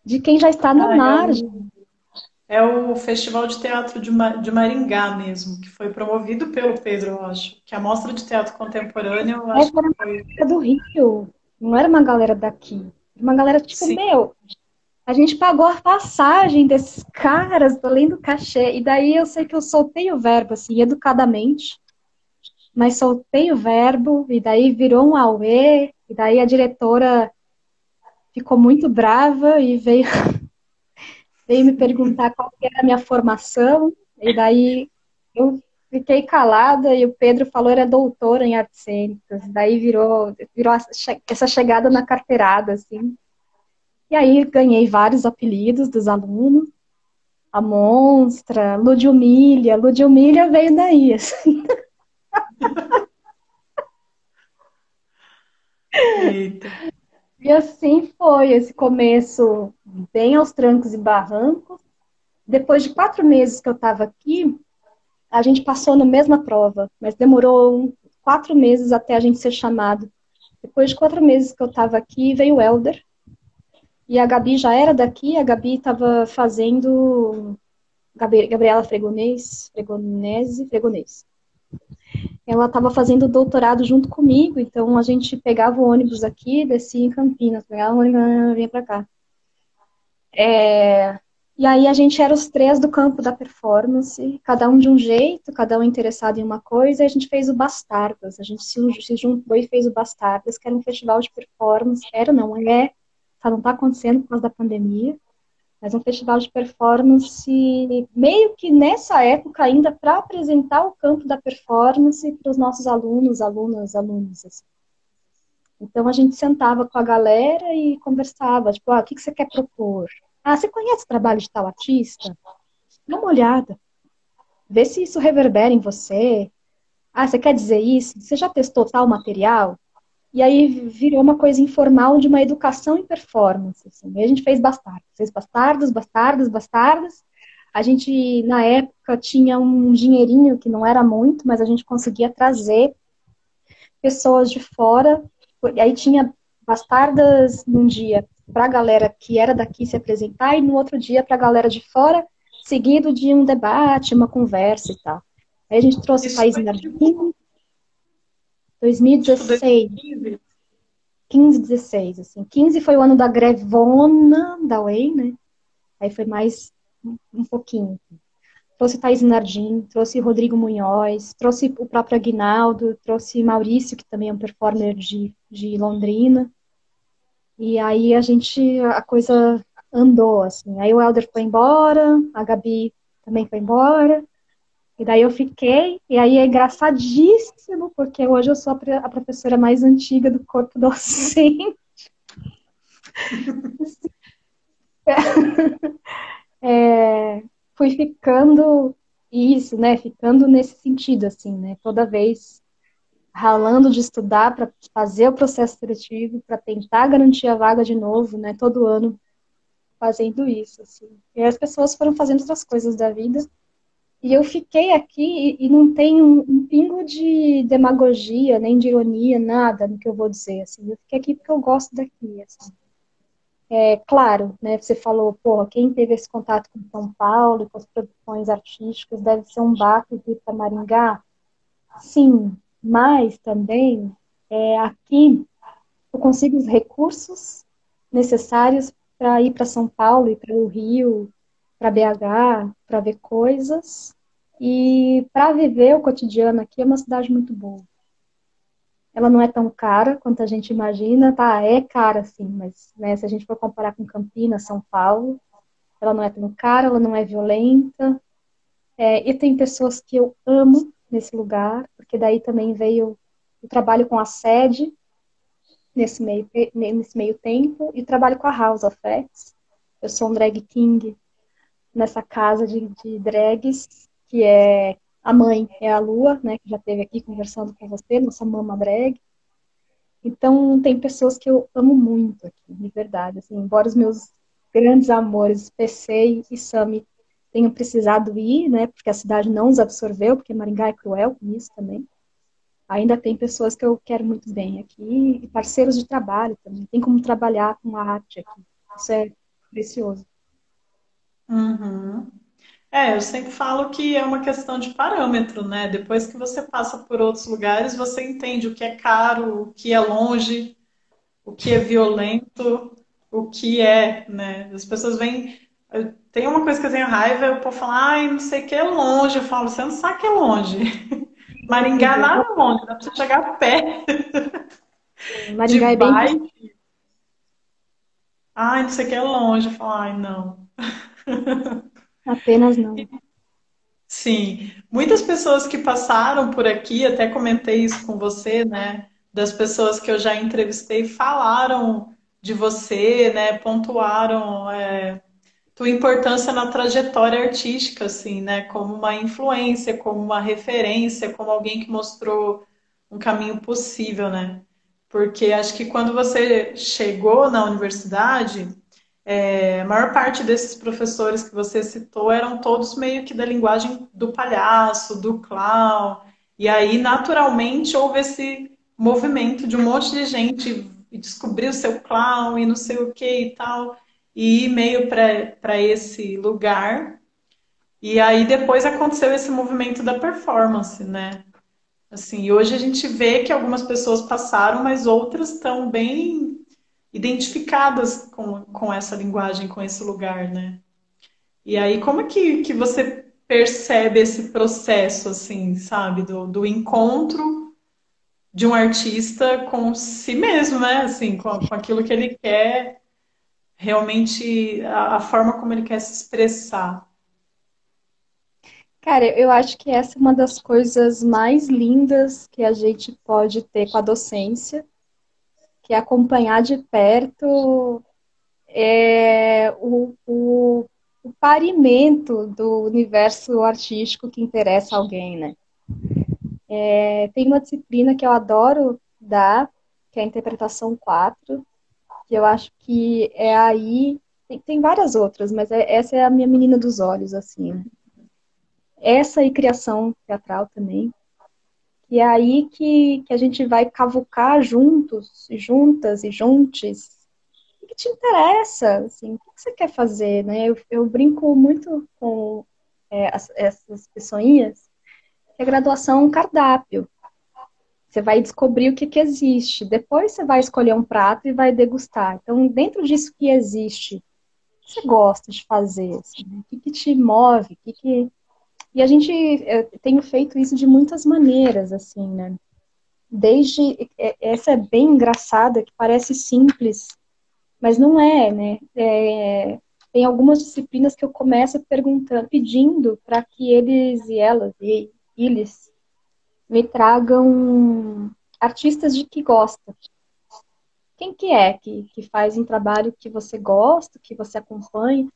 de quem já está na Ah, margem? é o Festival de Teatro de Maringá mesmo, que foi promovido pelo Pedro, eu acho. Que a Mostra de Teatro Contemporâneo, eu acho Essa que era uma foi. galera do Rio, não era uma galera daqui. Era uma galera tipo, Sim. meu, a gente pagou a passagem desses caras, além do cachê. E daí eu sei que eu soltei o verbo, assim, educadamente, mas soltei o verbo, e daí virou um auê, e daí a diretora ficou muito brava e veio me perguntar qual que era a minha formação, e daí eu fiquei calada e o Pedro falou que era doutora em artes cênicas, daí virou essa chegada na carteirada, assim. E aí ganhei vários apelidos dos alunos, a Monstra, Lud Humilha veio daí, assim. Eita. E assim foi esse começo bem aos trancos e barrancos. Depois de 4 meses que eu estava aqui, a gente passou na mesma prova, mas demorou 4 meses até a gente ser chamado. Depois de 4 meses que eu estava aqui, veio o Helder. E a Gabi já era daqui, a Gabi estava fazendo. Gabriela Fregonese. Ela estava fazendo doutorado junto comigo, então a gente pegava o ônibus aqui, descia em Campinas, pegava o ônibus, vinha para cá. E aí a gente era os três do campo da performance, cada um de um jeito, cada um interessado em uma coisa, e a gente fez o Bastardas. A gente se juntou e fez o Bastardas, que era um festival de performance. Era, não é, só não está acontecendo por causa da pandemia, mas um festival de performance, meio que nessa época ainda para apresentar o campo da performance para os nossos alunos, alunas. Assim. Então a gente sentava com a galera e conversava, tipo, o que você quer propor? Ah, você conhece o trabalho de tal artista? Dá uma olhada, vê se isso reverbera em você. Ah, você quer dizer isso? Você já testou tal material? E aí virou uma coisa informal de uma educação em performance. Assim. E a gente fez bastardos. A gente, na época, tinha um dinheirinho que não era muito, mas a gente conseguia trazer pessoas de fora. E aí tinha bastardas num dia para a galera que era daqui se apresentar e no outro dia para a galera de fora, seguido de um debate, uma conversa e tal. Aí a gente trouxe Isso Thaís foi Nardim, tipo 2016, 2015. 15, 16, assim. 15 foi o ano da grevona da Way, né? Aí foi mais um pouquinho. Trouxe Thaís Nardim, trouxe Rodrigo Munhoz, trouxe o próprio Aguinaldo, trouxe Maurício, que também é um performer de Londrina. E aí a coisa andou, assim. Aí o Helder foi embora, a Gabi também foi embora. E daí eu fiquei, e aí é engraçadíssimo, porque hoje eu sou a professora mais antiga do corpo docente. Fui ficando isso, né? Ficando nesse sentido, assim, né? Toda vez ralando de estudar para fazer o processo seletivo, para tentar garantir a vaga de novo, né? Todo ano fazendo isso, assim. E aí as pessoas foram fazendo outras coisas da vida. E eu fiquei aqui e não tem um pingo de demagogia, nem de ironia, nada no que eu vou dizer, assim. Eu fiquei aqui porque eu gosto daqui, assim. É claro, né, você falou, porra, quem teve esse contato com São Paulo, com as produções artísticas, deve ser um baque de ir para Maringá. Sim, mas também aqui eu consigo os recursos necessários para ir para São Paulo e para o Rio. para BH, para ver coisas. E para viver o cotidiano aqui é uma cidade muito boa. Ela não é tão cara quanto a gente imagina, tá? É cara, sim, mas né, se a gente for comparar com Campinas, São Paulo, ela não é tão cara, ela não é violenta. E tem pessoas que eu amo nesse lugar, porque daí também veio o trabalho com a sede nesse meio tempo e trabalho com a House of X. Eu sou um drag king nessa casa de drags, que é a mãe, é a Lua, né, que já esteve aqui conversando com você, nossa mama drag. Então, tem pessoas que eu amo muito aqui, de verdade. Assim, embora os meus grandes amores, PC e Sami, tenham precisado ir, né, porque a cidade não os absorveu, porque Maringá é cruel com isso também. Ainda tem pessoas que eu quero muito bem aqui, e parceiros de trabalho também. Tem como trabalhar com a arte aqui. Isso é precioso. Uhum. Eu sempre falo que é uma questão de parâmetro, né? Depois que você passa por outros lugares, você entende o que é caro, o que é longe, o que é violento, o que é, né? As pessoas vêm. Tem uma coisa que eu tenho raiva, eu posso falar, ai, não sei o que é longe. Eu falo, você não sabe que é longe. Maringá nada é longe, dá pra você chegar a pé de Maringá é bem bike. Ai, não sei o que é longe. Eu falo, ai, não. apenas não. Sim, muitas pessoas que passaram por aqui, até comentei isso com você, né? Das pessoas que eu já entrevistei falaram de você, né? Pontuaram tua importância na trajetória artística, assim, né? Como uma influência, como uma referência, como alguém que mostrou um caminho possível, né? Porque acho que quando você chegou na universidade, a maior parte desses professores que você citou eram todos meio que da linguagem do palhaço, do clown. E aí, naturalmente, houve esse movimento de um monte de gente descobrir o seu clown e não sei o que e tal, e ir meio para esse lugar. E aí depois aconteceu esse movimento da performance, né? Assim, e hoje a gente vê que algumas pessoas passaram, mas outras estão bem identificadas com essa linguagem, com esse lugar, né? E aí, como é que você percebe esse processo, assim, sabe, do encontro de um artista com si mesmo, né? Assim, com aquilo que ele quer, realmente, a forma como ele quer se expressar. Cara, eu acho que essa é uma das coisas mais lindas que a gente pode ter com a docência, que é acompanhar de perto o parimento do universo artístico que interessa a alguém, né? Tem uma disciplina que eu adoro dar, que é a interpretação 4, que eu acho que é aí. Tem várias outras, mas essa é a minha menina dos olhos, assim, né? Essa e criação teatral também. E é aí que a gente vai cavucar juntos, juntas e juntos. O que te interessa? Assim, o que você quer fazer, né? Eu brinco muito com essas pessoinhas que a graduação é um cardápio. Você vai descobrir o que existe. Depois você vai escolher um prato e vai degustar. Então, dentro disso que existe, o que você gosta de fazer? Assim, né? O que te move? E a gente tenho feito isso de muitas maneiras, assim, né? Desde essa é bem engraçada, que parece simples, mas não é, né? Tem algumas disciplinas que eu começo perguntando, pedindo para que eles e elas e eles me tragam artistas de que gosta. Quem que é que faz um trabalho que você gosta, que você acompanha?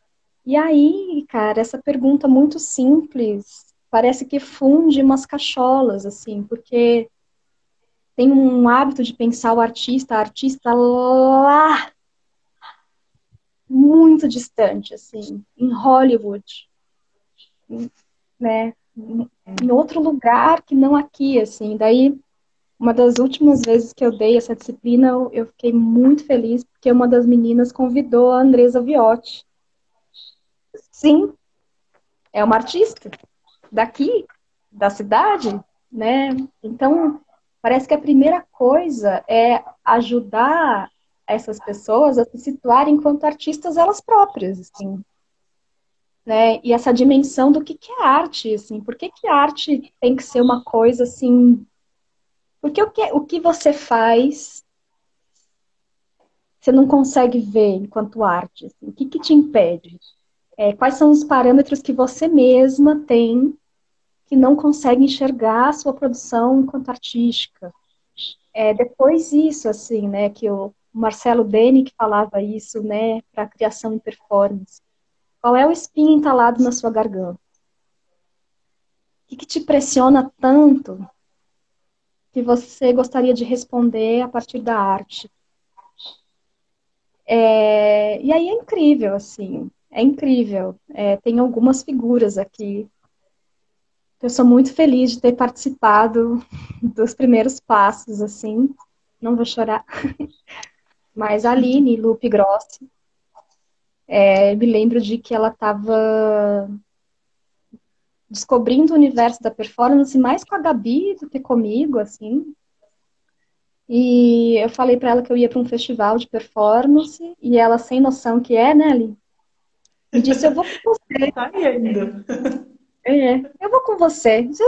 E aí, cara, essa pergunta muito simples parece que funde umas cacholas, assim, porque tem um hábito de pensar o artista, a artista lá muito distante, assim, em Hollywood, né? Em outro lugar que não aqui, assim. Daí, uma das últimas vezes que eu dei essa disciplina, eu fiquei muito feliz porque uma das meninas convidou a Andresa Viotti. Sim, é uma artista daqui, da cidade, né? Então, parece que a primeira coisa é ajudar essas pessoas a se situarem enquanto artistas elas próprias, assim. né? E essa dimensão do que é arte, assim, por que arte tem que ser uma coisa assim, porque o que você faz, você não consegue ver enquanto arte, assim, o que te impede? Quais são os parâmetros que você mesma tem que não consegue enxergar a sua produção enquanto artística? Depois isso, assim, né, que o Marcelo Deni que falava isso, né, para a criação em performance. Qual é o espinho entalado na sua garganta? O que te pressiona tanto que você gostaria de responder a partir da arte? E aí é incrível, assim, é incrível. Tem algumas figuras aqui. Eu sou muito feliz de ter participado dos primeiros passos, assim. Não vou chorar. Mas a Aline Lupe Grossi, me lembro de que ela estava descobrindo o universo da performance mais com a Gabi do que comigo, assim. E eu falei para ela que eu ia para um festival de performance e ela, sem noção que é, né, Ali, me disse: Eu vou com você. Tá aí ainda. Eu vou com você. Eu disse: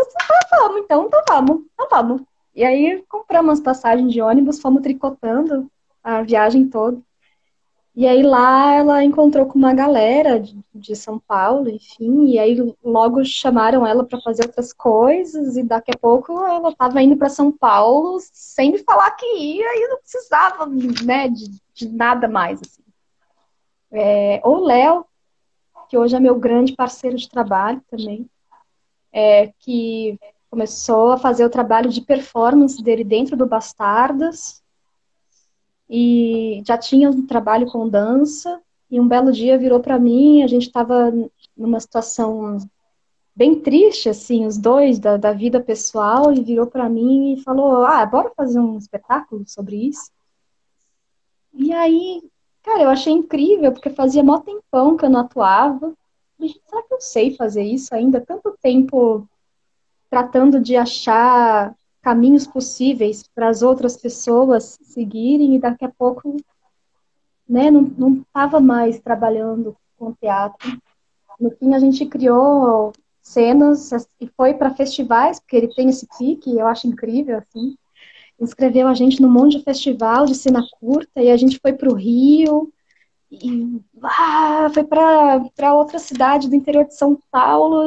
Vamos, então vamos, então vamos. E aí compramos as passagens de ônibus, fomos tricotando a viagem toda. E aí lá ela encontrou com uma galera de São Paulo, enfim, e aí logo chamaram ela para fazer outras coisas, e daqui a pouco ela estava indo para São Paulo sem me falar que ia e não precisava, né, de nada mais. Assim. O Léo, que hoje é meu grande parceiro de trabalho também, que começou a fazer o trabalho de performance dele dentro do Bastardas, e já tinha um trabalho com dança, e um belo dia virou para mim, a gente estava numa situação bem triste, assim, os dois, da vida pessoal, e virou para mim e falou: bora fazer um espetáculo sobre isso? E aí, cara, eu achei incrível, porque fazia mó tempão que eu não atuava. E, será que eu sei fazer isso ainda? Tanto tempo tratando de achar caminhos possíveis para as outras pessoas seguirem, e daqui a pouco, né, não estava mais trabalhando com teatro. No fim, a gente criou cenas e foi para festivais, porque ele tem esse pique, eu acho incrível, assim. Inscreveu a gente num monte de festival de cena curta, e a gente foi para o Rio, e foi para outra cidade do interior de São Paulo.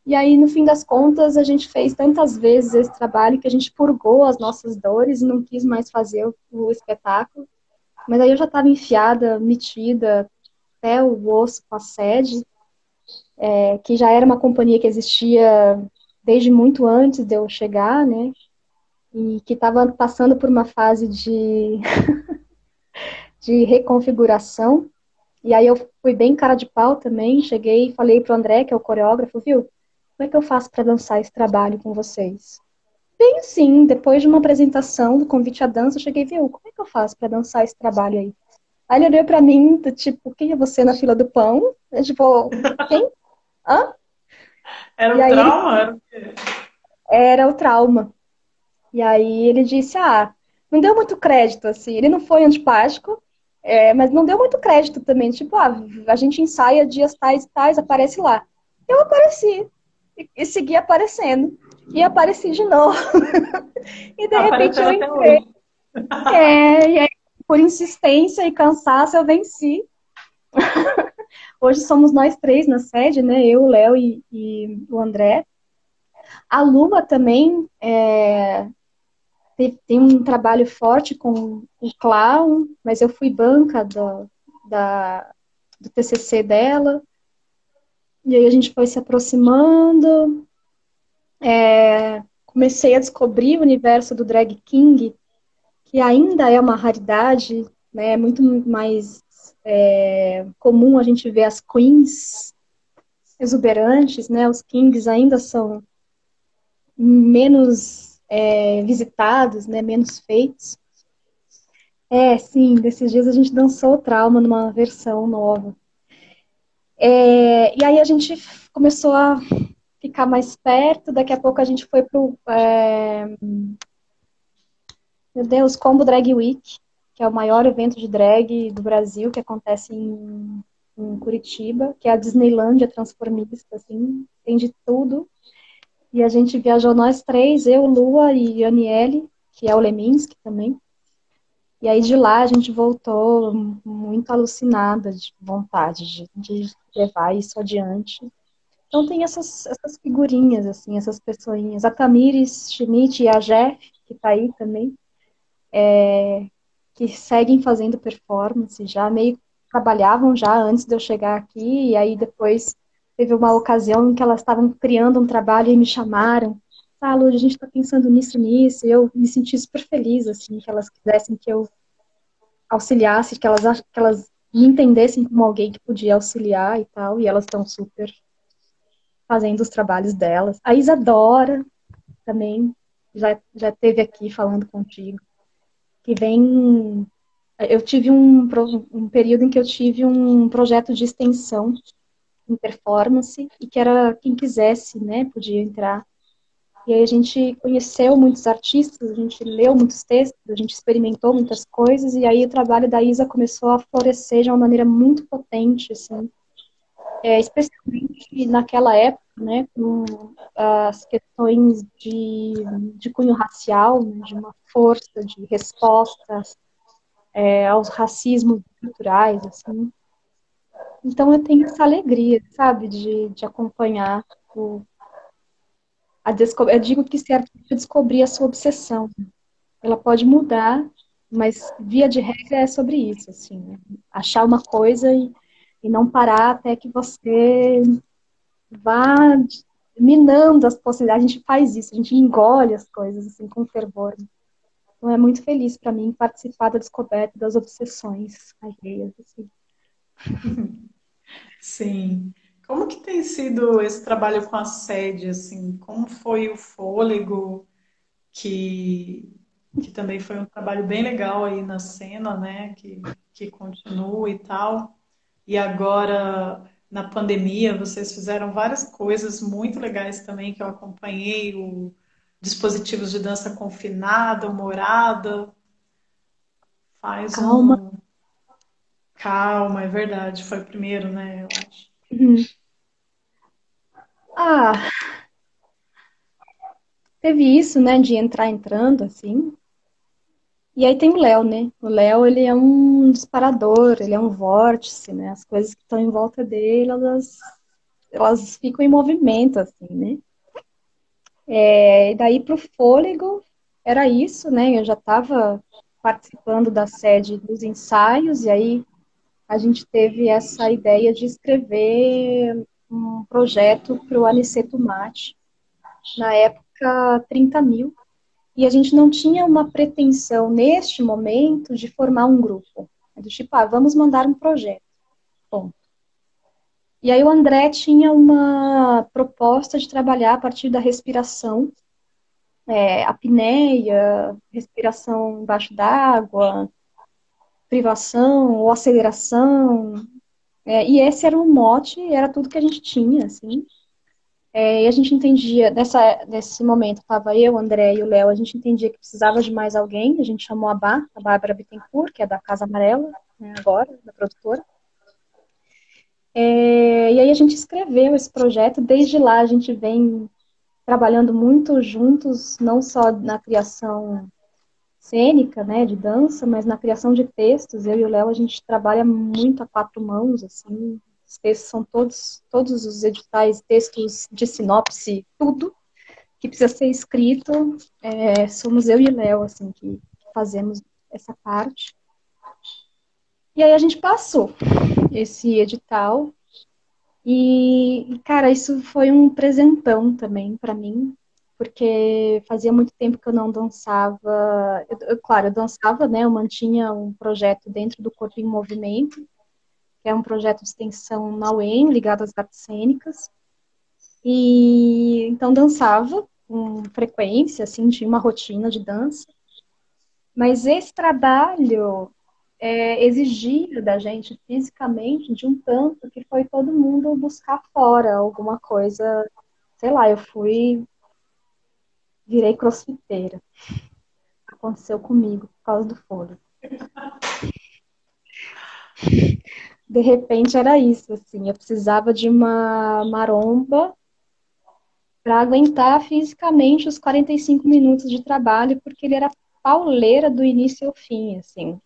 E aí, no fim das contas, a gente fez tantas vezes esse trabalho que a gente purgou as nossas dores e não quis mais fazer o espetáculo. Mas aí eu já estava enfiada, metida até o osso com a sede, que já era uma companhia que existia desde muito antes de eu chegar, né? E que estava passando por uma fase de reconfiguração. E aí eu fui bem cara de pau também, cheguei e falei pro André, que é o coreógrafo, viu? Como é que eu faço para dançar esse trabalho com vocês? Bem, sim, depois de uma apresentação do convite à dança, eu cheguei, viu? Como é que eu faço para dançar esse trabalho aí? Aí ele olhou para mim, do tipo, quem é você na fila do pão? Eu, tipo, quem? Hã? Era E o aí ele trauma? Era o quê? era o trauma. E aí ele disse, não deu muito crédito, assim. Ele não foi antipático, mas não deu muito crédito também. Tipo, a gente ensaia dias tais e tais, aparece lá. Eu apareci. E segui aparecendo. E apareci de novo. E de Tá repente aparecendo eu até entrei. hoje. E aí, por insistência e cansaço, eu venci. Hoje somos nós três na sede, né? Eu, o Léo e o André. A Lua também tem um trabalho forte com o clown, mas eu fui banca do TCC dela. E aí a gente foi se aproximando. Comecei a descobrir o universo do drag king, que ainda é uma raridade, né? É muito mais comum a gente ver as queens exuberantes, né? Os kings ainda são menos visitados, né? Menos feitos. Sim, desses dias a gente dançou o Trauma numa versão nova. E aí a gente começou a ficar mais perto, daqui a pouco a gente foi pro, meu Deus, Combo Drag Week, que é o maior evento de drag do Brasil, que acontece em em Curitiba, que é a Disneylândia transformista, assim, tem de tudo. E a gente viajou nós três, eu, Lua e Aniele, que é o Leminski também. E aí de lá a gente voltou muito alucinada de vontade de levar isso adiante. Então tem essas figurinhas, assim, essas pessoinhas. A Tamires Schmidt e a Jeff, que tá aí também, que seguem fazendo performance, já meio que trabalhavam já antes de eu chegar aqui, e aí depois teve uma ocasião em que elas estavam criando um trabalho e me chamaram. Ah, Lud, a gente está pensando nisso, nisso, e eu me senti super feliz, assim, que elas quisessem que eu auxiliasse, que elas me entendessem como alguém que podia auxiliar e tal, e elas estão super fazendo os trabalhos delas. A Isadora também já esteve aqui falando contigo, que vem. Eu tive um período em que eu tive um projeto de extensão em performance, e que era quem quisesse, né, podia entrar. E aí a gente conheceu muitos artistas, a gente leu muitos textos, a gente experimentou muitas coisas, e aí o trabalho da Isa começou a florescer de uma maneira muito potente, assim, especialmente naquela época, né, com as questões de cunho racial, né, de uma força de resposta aos racismos culturais, assim. Então eu tenho essa alegria, sabe, de acompanhar eu digo que ser artista é descobrir a sua obsessão. Ela pode mudar, mas via de regra é sobre isso, assim, né? Achar uma coisa e não parar até que você vá minando as possibilidades. A gente faz isso, a gente engole as coisas assim com fervor. Então é muito feliz para mim participar da descoberta das obsessões alheias, assim. Sim. Como que tem sido esse trabalho com a sede, assim? Como foi o Fôlego, que, que também foi um trabalho bem legal aí na cena, né? Que continua e tal. E agora, na pandemia, vocês fizeram várias coisas muito legais também que eu acompanhei, o dispositivos de dança confinada, o Morada, faz Calma. um calma, é verdade, foi o primeiro, né, eu acho. Uhum. Ah, teve isso, né, de entrar entrando, assim. E aí tem o Léo, né? O Léo, ele é um disparador, ele é um vórtice, né? As coisas que estão em volta dele, elas ficam em movimento, assim, né? E daí pro fôlego, era isso, né? Eu já estava participando da sede dos ensaios, e aí a gente teve essa ideia de escrever um projeto para o Aniceto Mate, na época 30 mil, e a gente não tinha uma pretensão neste momento de formar um grupo. É do tipo, vamos mandar um projeto. Bom. E aí o André tinha uma proposta de trabalhar a partir da respiração, apneia, respiração embaixo d'água, privação ou aceleração. E esse era o mote, era tudo que a gente tinha, assim. E a gente entendia, nesse momento, estava eu, o André e o Léo, a gente entendia que precisava de mais alguém, a gente chamou a Bárbara Bittencourt, que é da Casa Amarela, né, agora, da produtora. E aí a gente escreveu esse projeto, desde lá a gente vem trabalhando muito juntos, não só na criação cênica, né, de dança, mas na criação de textos. Eu e o Léo, a gente trabalha muito a quatro mãos, assim. Os textos são todos os editais, textos de sinopse, tudo que precisa ser escrito, somos eu e o Léo, assim, que fazemos essa parte. E aí a gente passou esse edital cara, isso foi um presentão também para mim, porque fazia muito tempo que eu não dançava. Claro, eu dançava, né? Eu mantinha um projeto dentro do Corpo em Movimento, que é um projeto de extensão na UEM, ligado às artes cênicas. E então dançava com frequência, assim, tinha uma rotina de dança. Mas esse trabalho exigia da gente fisicamente de um tanto que foi todo mundo buscar fora alguma coisa. Sei lá, virei crossfiteira. Aconteceu comigo por causa do fôlego. de repente era isso, assim, eu precisava de uma maromba para aguentar fisicamente os 45 minutos de trabalho, porque ele era pauleira do início ao fim, assim.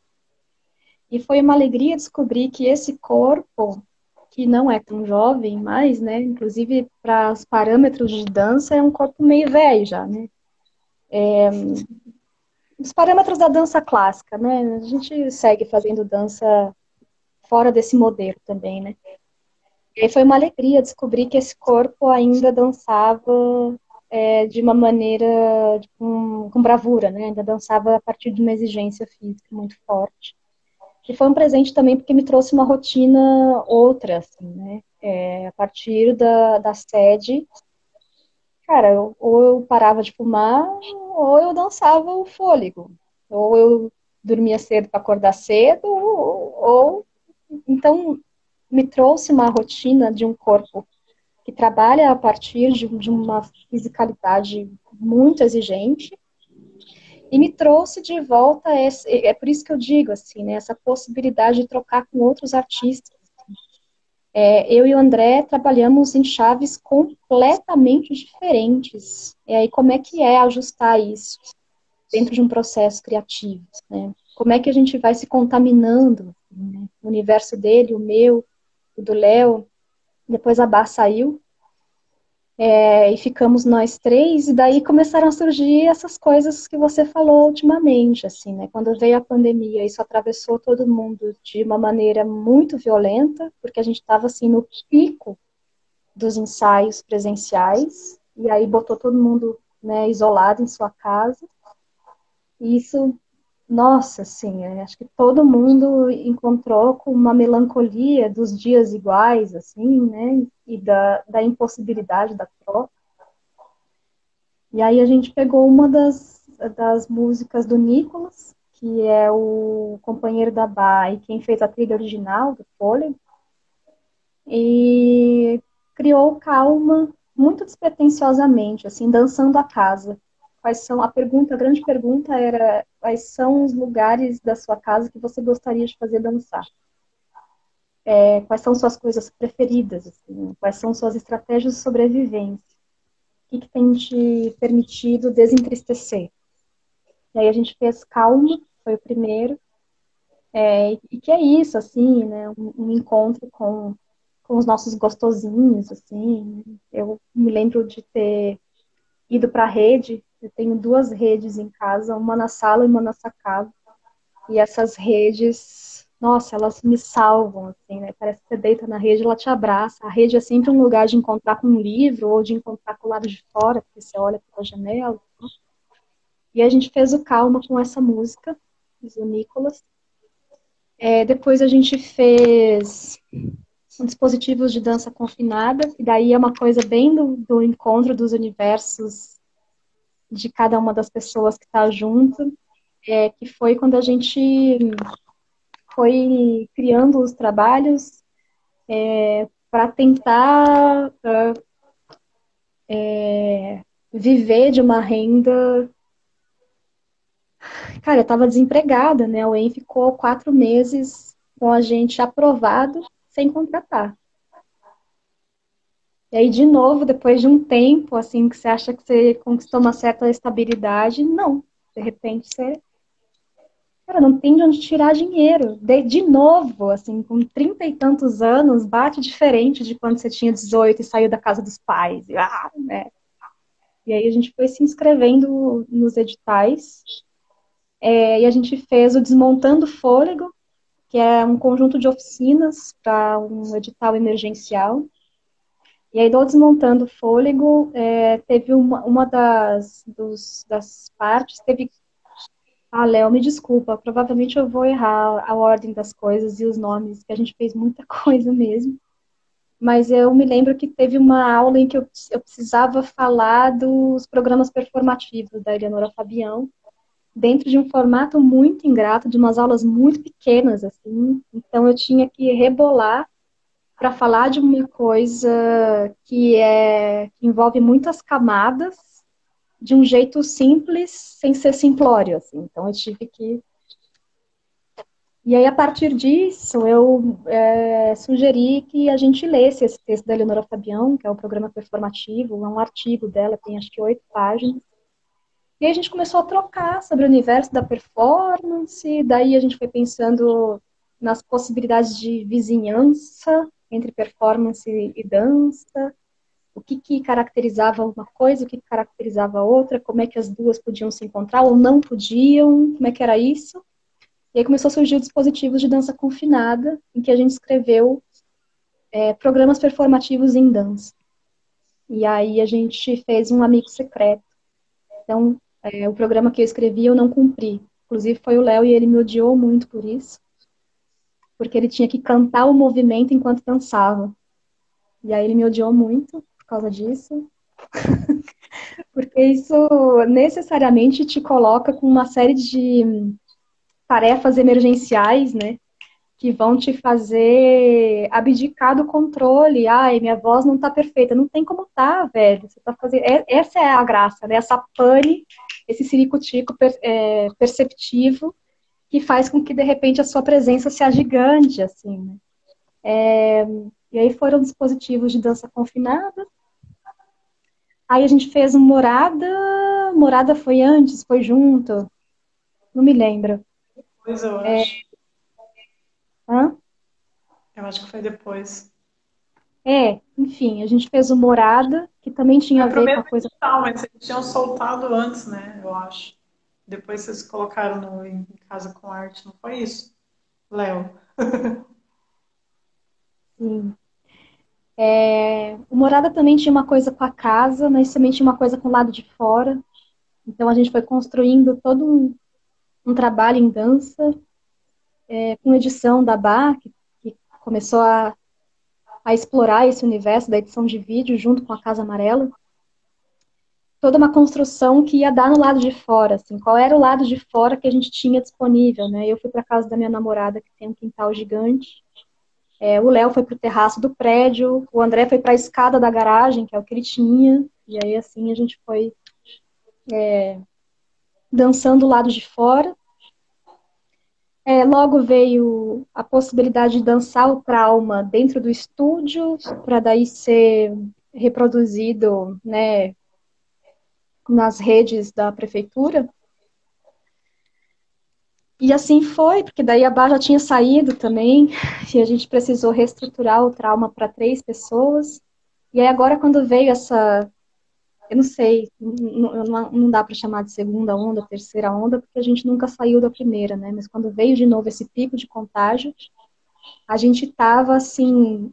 E foi uma alegria descobrir que esse corpo, que não é tão jovem mais, né, inclusive para os parâmetros de dança, é um corpo meio velho já, né? Os parâmetros da dança clássica, né? A gente segue fazendo dança fora desse modelo também, né? E aí foi uma alegria descobrir que esse corpo ainda dançava de uma maneira com bravura, né? Ainda dançava a partir de uma exigência física muito forte. E foi um presente também porque me trouxe uma rotina outra, assim, né? A partir da sede, cara, ou eu parava de fumar, ou eu dançava o fôlego. Ou eu dormia cedo para acordar cedo, então me trouxe uma rotina de um corpo que trabalha a partir de uma fisicalidade muito exigente e me trouxe de volta é por isso que eu digo assim, né, essa possibilidade de trocar com outros artistas. Eu e o André trabalhamos em chaves completamente diferentes. E aí como é que é ajustar isso dentro de um processo criativo, né? Como é que a gente vai se contaminando, né? O universo dele, o meu, o do Léo. Depois a Bá saiu, e ficamos nós três, e daí começaram a surgir essas coisas que você falou ultimamente, assim, né? Quando veio a pandemia, isso atravessou todo mundo de uma maneira muito violenta, porque a gente estava, assim, no pico dos ensaios presenciais, e aí botou todo mundo, né, isolado em sua casa, e isso, nossa, assim, acho que todo mundo encontrou com uma melancolia dos dias iguais, assim, né, e da impossibilidade da troca. E aí a gente pegou uma das músicas do Nicolas, que é o companheiro da Bá e quem fez a trilha original do Fôlego, e criou Calma muito despretensiosamente, assim, dançando a casa. Quais são, a grande pergunta era quais são os lugares da sua casa que você gostaria de fazer dançar? Quais são suas coisas preferidas? Assim, quais são suas estratégias de sobrevivência? O que tem te permitido desentristecer? E aí a gente fez Calma, foi o primeiro, e que é isso, assim, né, um encontro com os nossos gostosinhos, assim. Eu me lembro de ter ido para a rede, eu tenho duas redes em casa, uma na sala e uma na sacada, e essas redes, nossa, elas me salvam, assim, né, parece que você deita na rede, ela te abraça, a rede é sempre um lugar de encontrar com um livro, ou de encontrar com o lado de fora, porque você olha pela janela, e a gente fez o Calma com essa música, do Nicolas. Depois a gente fez dispositivos de dança confinada, e daí é uma coisa bem do encontro dos universos de cada uma das pessoas que está junto, que foi quando a gente foi criando os trabalhos para tentar viver de uma renda. Cara, eu estava desempregada, né? O EN ficou 4 meses com a gente aprovado sem contratar. E aí, de novo, depois de um tempo, assim, que você acha que você conquistou uma certa estabilidade, não. De repente, você, cara, não tem de onde tirar dinheiro. De novo, assim, com 30 e tantos anos, bate diferente de quando você tinha 18 e saiu da casa dos pais. Né? E aí a gente foi se inscrevendo nos editais, e a gente fez o Desmontando Fôlego, que é um conjunto de oficinas para um edital emergencial. E aí, do Desmontando Fôlego, teve uma das partes, teve... Ah, Léo, me desculpa, provavelmente eu vou errar a ordem das coisas e os nomes, que a gente fez muita coisa mesmo. Mas eu me lembro que teve uma aula em que eu precisava falar dos programas performativos da Eleonora Fabião, dentro de um formato muito ingrato, de umas aulas muito pequenas, assim. Então, eu tinha que rebolar para falar de uma coisa que envolve muitas camadas de um jeito simples, sem ser simplório, assim. Então eu tive que E aí, a partir disso, eu sugeri que a gente lesse esse texto da Eleonora Fabião, que é o Programa Performativo, é um artigo dela, tem acho que 8 páginas. E aí a gente começou a trocar sobre o universo da performance, daí a gente foi pensando nas possibilidades de vizinhança entre performance e dança, o que que caracterizava uma coisa, o que que caracterizava a outra, como é que as duas podiam se encontrar ou não podiam, como é que era isso. E aí começou a surgir o dispositivo de dança confinada, em que a gente escreveu programas performativos em dança. E aí a gente fez um amigo secreto. Então, o programa que eu escrevi eu não cumpri. Inclusive foi o Léo e ele me odiou muito por isso, porque ele tinha que cantar o movimento enquanto dançava. E aí ele me odiou muito por causa disso, porque isso necessariamente te coloca com uma série de tarefas emergenciais, né? Que vão te fazer abdicar do controle. Ai, minha voz não tá perfeita. Não tem como tá, velho. Você tá fazendo. Essa é a graça, né? Essa pane, esse ciricutico perceptivo que faz com que, de repente, a sua presença se agigante, assim, né? E aí foram dispositivos de dança confinada. Aí a gente fez um Morada. Morada foi antes, foi junto. Não me lembro. Pois eu acho. Hã? Eu acho que foi depois. Enfim, a gente fez o Morada, que também tinha Foi a pro ver com mesmo a coisa. edital, mas vocês tinham soltado antes, né? Eu acho. Depois vocês colocaram no Em Casa com Arte, não foi isso, Léo? Assim, o Morada também tinha uma coisa com a casa, mas também tinha uma coisa com o lado de fora. Então a gente foi construindo todo um trabalho em dança, com edição da Bach, que começou a explorar esse universo da edição de vídeo junto com a Casa Amarela. Toda uma construção que ia dar no lado de fora, assim, qual era o lado de fora que a gente tinha disponível, né? Eu fui para casa da minha namorada, que tem um quintal gigante. O Léo foi para o terraço do prédio, o André foi para a escada da garagem, que é o que ele tinha, e aí assim a gente foi dançando o lado de fora. Logo veio a possibilidade de dançar o trauma dentro do estúdio, para daí ser reproduzido, né, nas redes da prefeitura. E assim foi, porque daí a Bar já tinha saído também, e a gente precisou reestruturar o trauma para 3 pessoas. E aí agora quando veio essa, eu não sei, não dá para chamar de segunda onda, terceira onda, porque a gente nunca saiu da primeira, né? Mas quando veio de novo esse pico de contágio, a gente estava assim,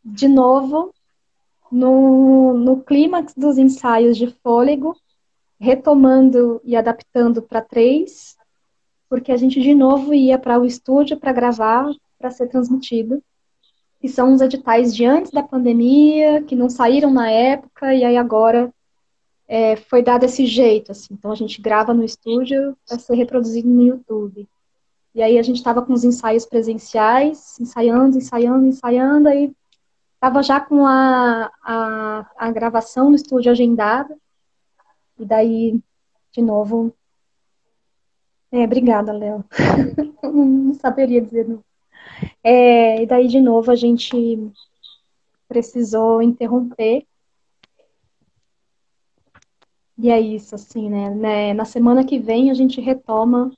de novo, no clímax dos ensaios de fôlego, retomando e adaptando para 3, porque a gente de novo ia para o estúdio para gravar, para ser transmitido. E são os editais de antes da pandemia, que não saíram na época, e aí agora foi dado esse jeito, assim. Então a gente grava no estúdio para ser reproduzido no YouTube. E aí a gente estava com os ensaios presenciais, ensaiando, ensaiando, ensaiando, aí estava já com a gravação no estúdio agendada, e daí, de novo, obrigada, Léo. Não saberia dizer não. E daí, de novo, a gente precisou interromper. E é isso, assim, né? Na semana que vem a gente retoma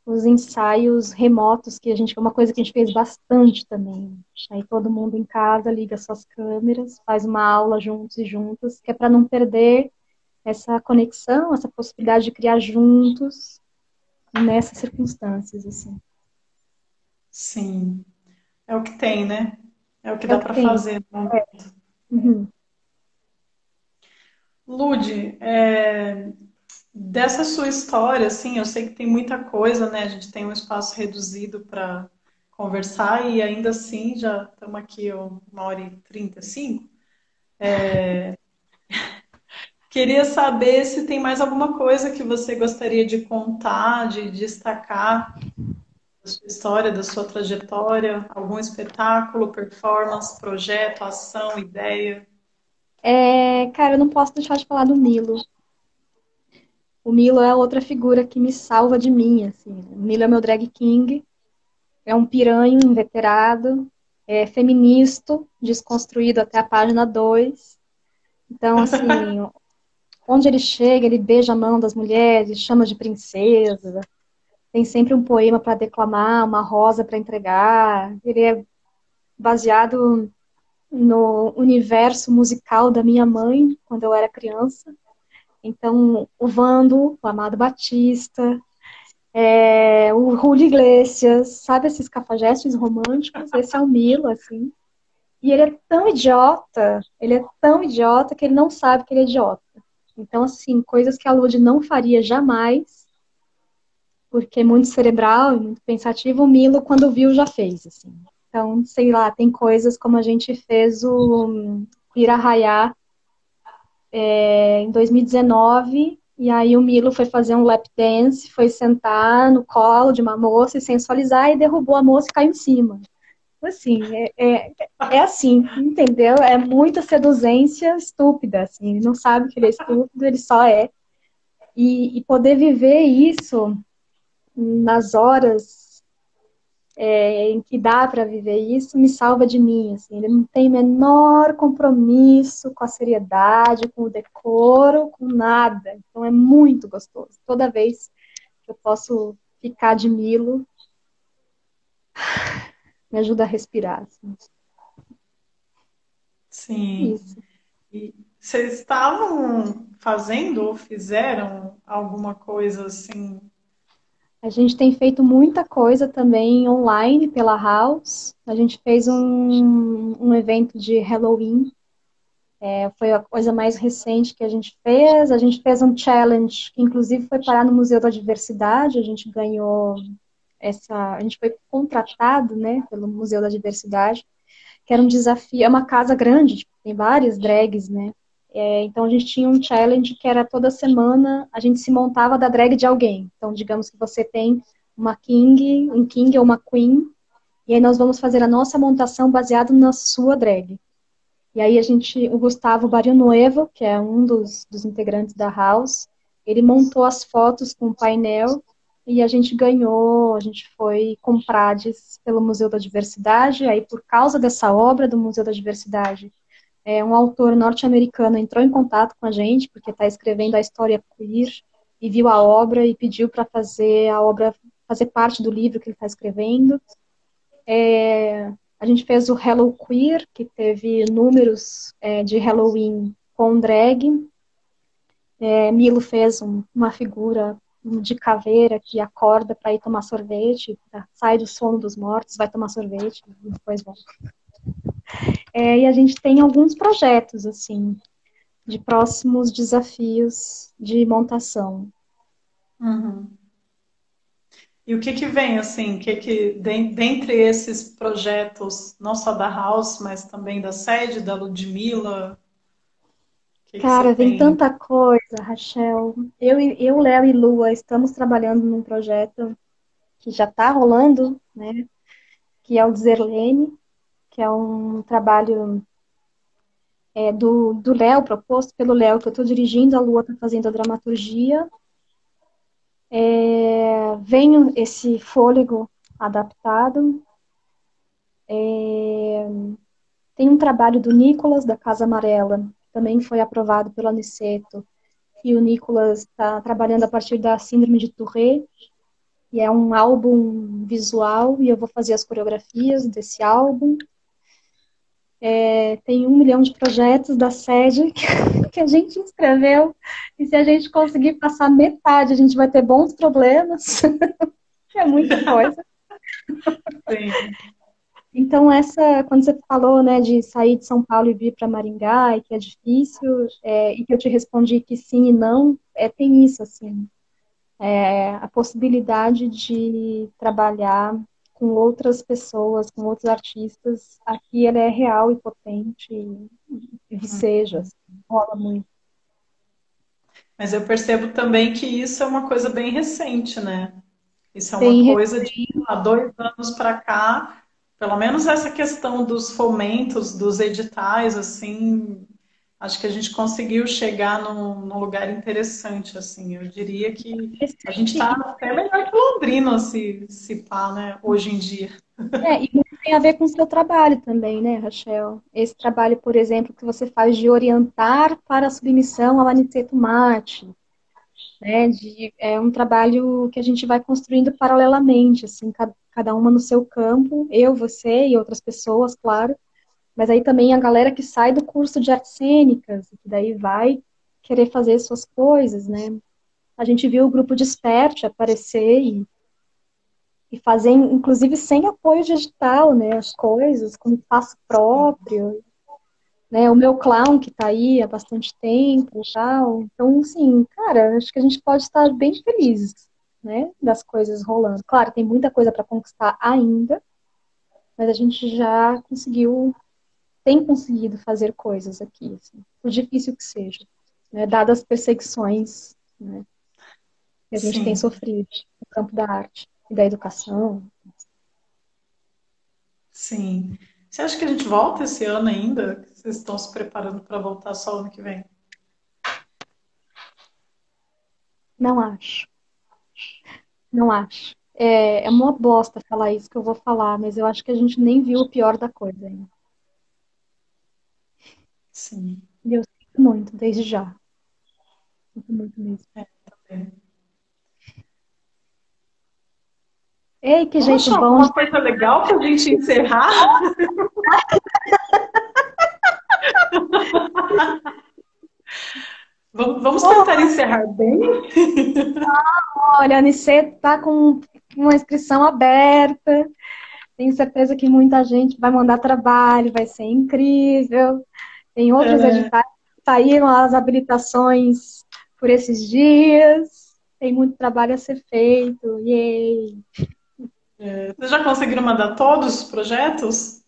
os ensaios remotos, que é uma coisa que a gente fez bastante também. Aí todo mundo em casa liga suas câmeras, faz uma aula juntos e juntas, que é para não perder essa conexão, essa possibilidade de criar juntos nessas circunstâncias, assim. Sim. É o que tem, né? É o que É dá o que para tem. fazer. Uhum. Lude, dessa sua história, assim, eu sei que tem muita coisa, né? A gente tem um espaço reduzido para conversar e ainda assim já estamos aqui 1h35. Queria saber se tem mais alguma coisa que você gostaria de contar, de destacar da sua história, da sua trajetória, algum espetáculo, performance, projeto, ação, ideia. Cara, eu não posso deixar de falar do Milo. O Milo é outra figura que me salva de mim, assim. O Milo é meu drag king. é um piranha inveterado, é feminista, desconstruído até a página 2. Então, assim, onde ele chega, ele beija a mão das mulheres, chama de princesa, tem sempre um poema para declamar, uma rosa para entregar. Ele é baseado no universo musical da minha mãe, quando eu era criança. Então, o Vando, o Amado Batista, o Julio Iglesias, sabe esses cafajestes românticos? Esse é o Milo, assim. E ele é tão idiota que ele não sabe que ele é idiota. Então, assim, coisas que a Lud não faria jamais, porque é muito cerebral e muito pensativo, o Milo, quando viu, já fez, assim. Então, sei lá, tem coisas como a gente fez o Pirahayá em 2019, e aí o Milo foi fazer um lap dance, foi sentar no colo de uma moça e sensualizar, e derrubou a moça e caiu em cima. Assim, é assim, entendeu? É muita seduzência estúpida, assim, ele não sabe que ele é estúpido, ele só é. E poder viver isso nas horas em que dá para viver isso me salva de mim, assim, ele não tem menor compromisso com a seriedade, com o decoro, com nada, então é muito gostoso. Toda vez que eu posso ficar de Milo, me ajuda a respirar, assim. Sim. Isso. E vocês estavam fazendo ou fizeram alguma coisa assim? A gente tem feito muita coisa também online pela House. A gente fez um evento de Halloween. Foi a coisa mais recente que a gente fez. A gente fez um challenge que, inclusive, foi parar no Museu da Diversidade. A gente ganhou essa. A gente foi contratado, né, pelo Museu da Diversidade, que era um desafio. É uma casa grande, tipo, tem várias drags, né? Então a gente tinha um challenge que era toda semana a gente se montava da drag de alguém. Então, digamos que você tem uma king, um king ou uma queen, e aí nós vamos fazer a nossa montação baseado na sua drag. E aí o Gustavo Barrionuevo, que é um dos integrantes da House, ele montou as fotos com o painel e a gente ganhou, a gente foi comprades pelo Museu da Diversidade, aí por causa dessa obra do Museu da Diversidade, um autor norte-americano entrou em contato com a gente, porque está escrevendo a história queer, e viu a obra e pediu para fazer a obra, fazer parte do livro que ele está escrevendo. A gente fez o Hello Queer, que teve números de Halloween com drag. Milo fez uma figura de caveira que acorda para ir tomar sorvete, sai do sono dos mortos, vai tomar sorvete, e depois volta. E a gente tem alguns projetos, assim, de próximos desafios de montação. Uhum. E o que que vem assim? Dentre esses projetos, não só da House, mas também da sede, da Ludmilla, o que que você Cara, vem tem? tanta coisa, Rachel. Eu, Léo e Lua estamos trabalhando num projeto que já está rolando, né? Que é o Zerlene, que é um trabalho do Léo, proposto pelo Léo, que eu estou dirigindo, a Lua está fazendo a dramaturgia. Vem esse fôlego adaptado. Tem um trabalho do Nicolas, da Casa Amarela, que também foi aprovado pelo Aniceto, e o Nicolas está trabalhando a partir da Síndrome de Tourette, e é um álbum visual, e eu vou fazer as coreografias desse álbum. Tem 1 milhão de projetos da sede que a gente escreveu, e se a gente conseguir passar metade, a gente vai ter bons problemas. É muita coisa. Sim. Então, quando você falou, né, de sair de São Paulo e vir para Maringá, e que é difícil, e que eu te respondi que sim e não, tem isso, assim, a possibilidade de trabalhar com outras pessoas, com outros artistas, aqui ela é real e potente, e viceja, assim, rola muito. Mas eu percebo também que isso é uma coisa bem recente, né? Isso é uma Tem, coisa de há 2 anos para cá, pelo menos essa questão dos fomentos, dos editais, assim, acho que a gente conseguiu chegar num lugar interessante, assim. Eu diria que a gente está até melhor que Londrina, se pá, né, hoje em dia. E muito tem a ver com o seu trabalho também, né, Rachel? Esse trabalho, por exemplo, que você faz de orientar para a submissão ao Aniceto Mate, né? É um trabalho que a gente vai construindo paralelamente, assim, cada uma no seu campo, eu, você e outras pessoas, claro, mas aí também a galera que sai do curso de artes cênicas, que daí vai querer fazer suas coisas, né? A gente viu o grupo Desperte aparecer e fazer, inclusive, sem apoio digital, né? As coisas, com espaço próprio, né? O meu clown, que está aí há bastante tempo e tal. Então, assim, cara, acho que a gente pode estar bem felizes, né? Das coisas rolando. Claro, tem muita coisa para conquistar ainda, mas a gente já conseguiu, tem conseguido fazer coisas aqui, assim, por difícil que seja, né? Dadas as perseguições, né? Que a gente tem Sim, sofrido no campo da arte e da educação. sim. Você acha que a gente volta esse ano ainda? Vocês estão se preparando para voltar só ano que vem? Não acho. Não acho. É uma bosta falar isso que eu vou falar, mas eu acho que a gente nem viu o pior da coisa ainda. Sim. E eu sinto muito, desde já. Sinto muito mesmo. É. Ei, que Vamos jeito achar bom de... alguma coisa legal para a gente encerrar? Vamos Oh, tentar encerrar bem? olha, a Aniceto tá com uma inscrição aberta. Tenho certeza que muita gente vai mandar trabalho, vai ser incrível. Tem outros É, editais que saíram as habilitações por esses dias. Tem muito trabalho a ser feito. Yay! vocês já conseguiram mandar todos os projetos?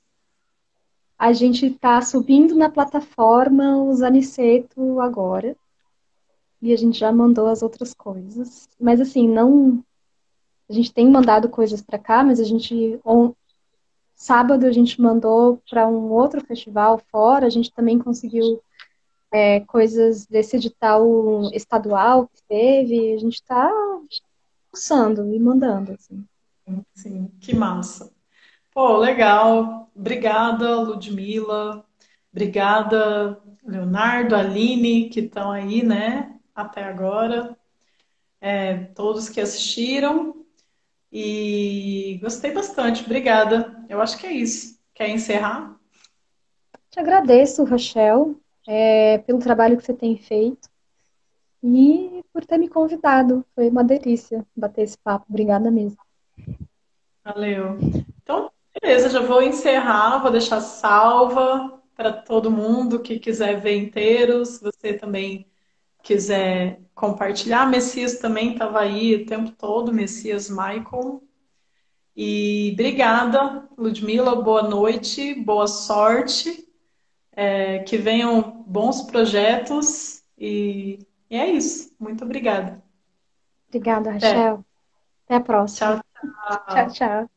A gente está subindo na plataforma os Aniceto agora. E a gente já mandou as outras coisas. Mas assim, não. A gente tem mandado coisas para cá, mas a gente. Sábado a gente mandou para um outro festival fora. A gente também conseguiu coisas desse edital estadual que teve. A gente está pulsando e mandando. Assim. Sim, que massa. Pô, legal. Obrigada, Ludmila. Obrigada, Leonardo, Aline, que estão aí, né, até agora. Todos que assistiram. E gostei bastante. Obrigada. Eu acho que é isso. Quer encerrar? Te agradeço, Rochelle, pelo trabalho que você tem feito e por ter me convidado. Foi uma delícia bater esse papo. Obrigada mesmo. Valeu. Então, beleza, já vou encerrar, vou deixar salva para todo mundo que quiser ver inteiro. Se você também quiser compartilhar, Messias também estava aí o tempo todo, Messias Michael. E obrigada, Ludmila, boa noite, boa sorte, que venham bons projetos e é isso. Muito obrigada. Obrigada, Até. Rachel. Até a próxima. Tchau, Tchau, tchau. tchau.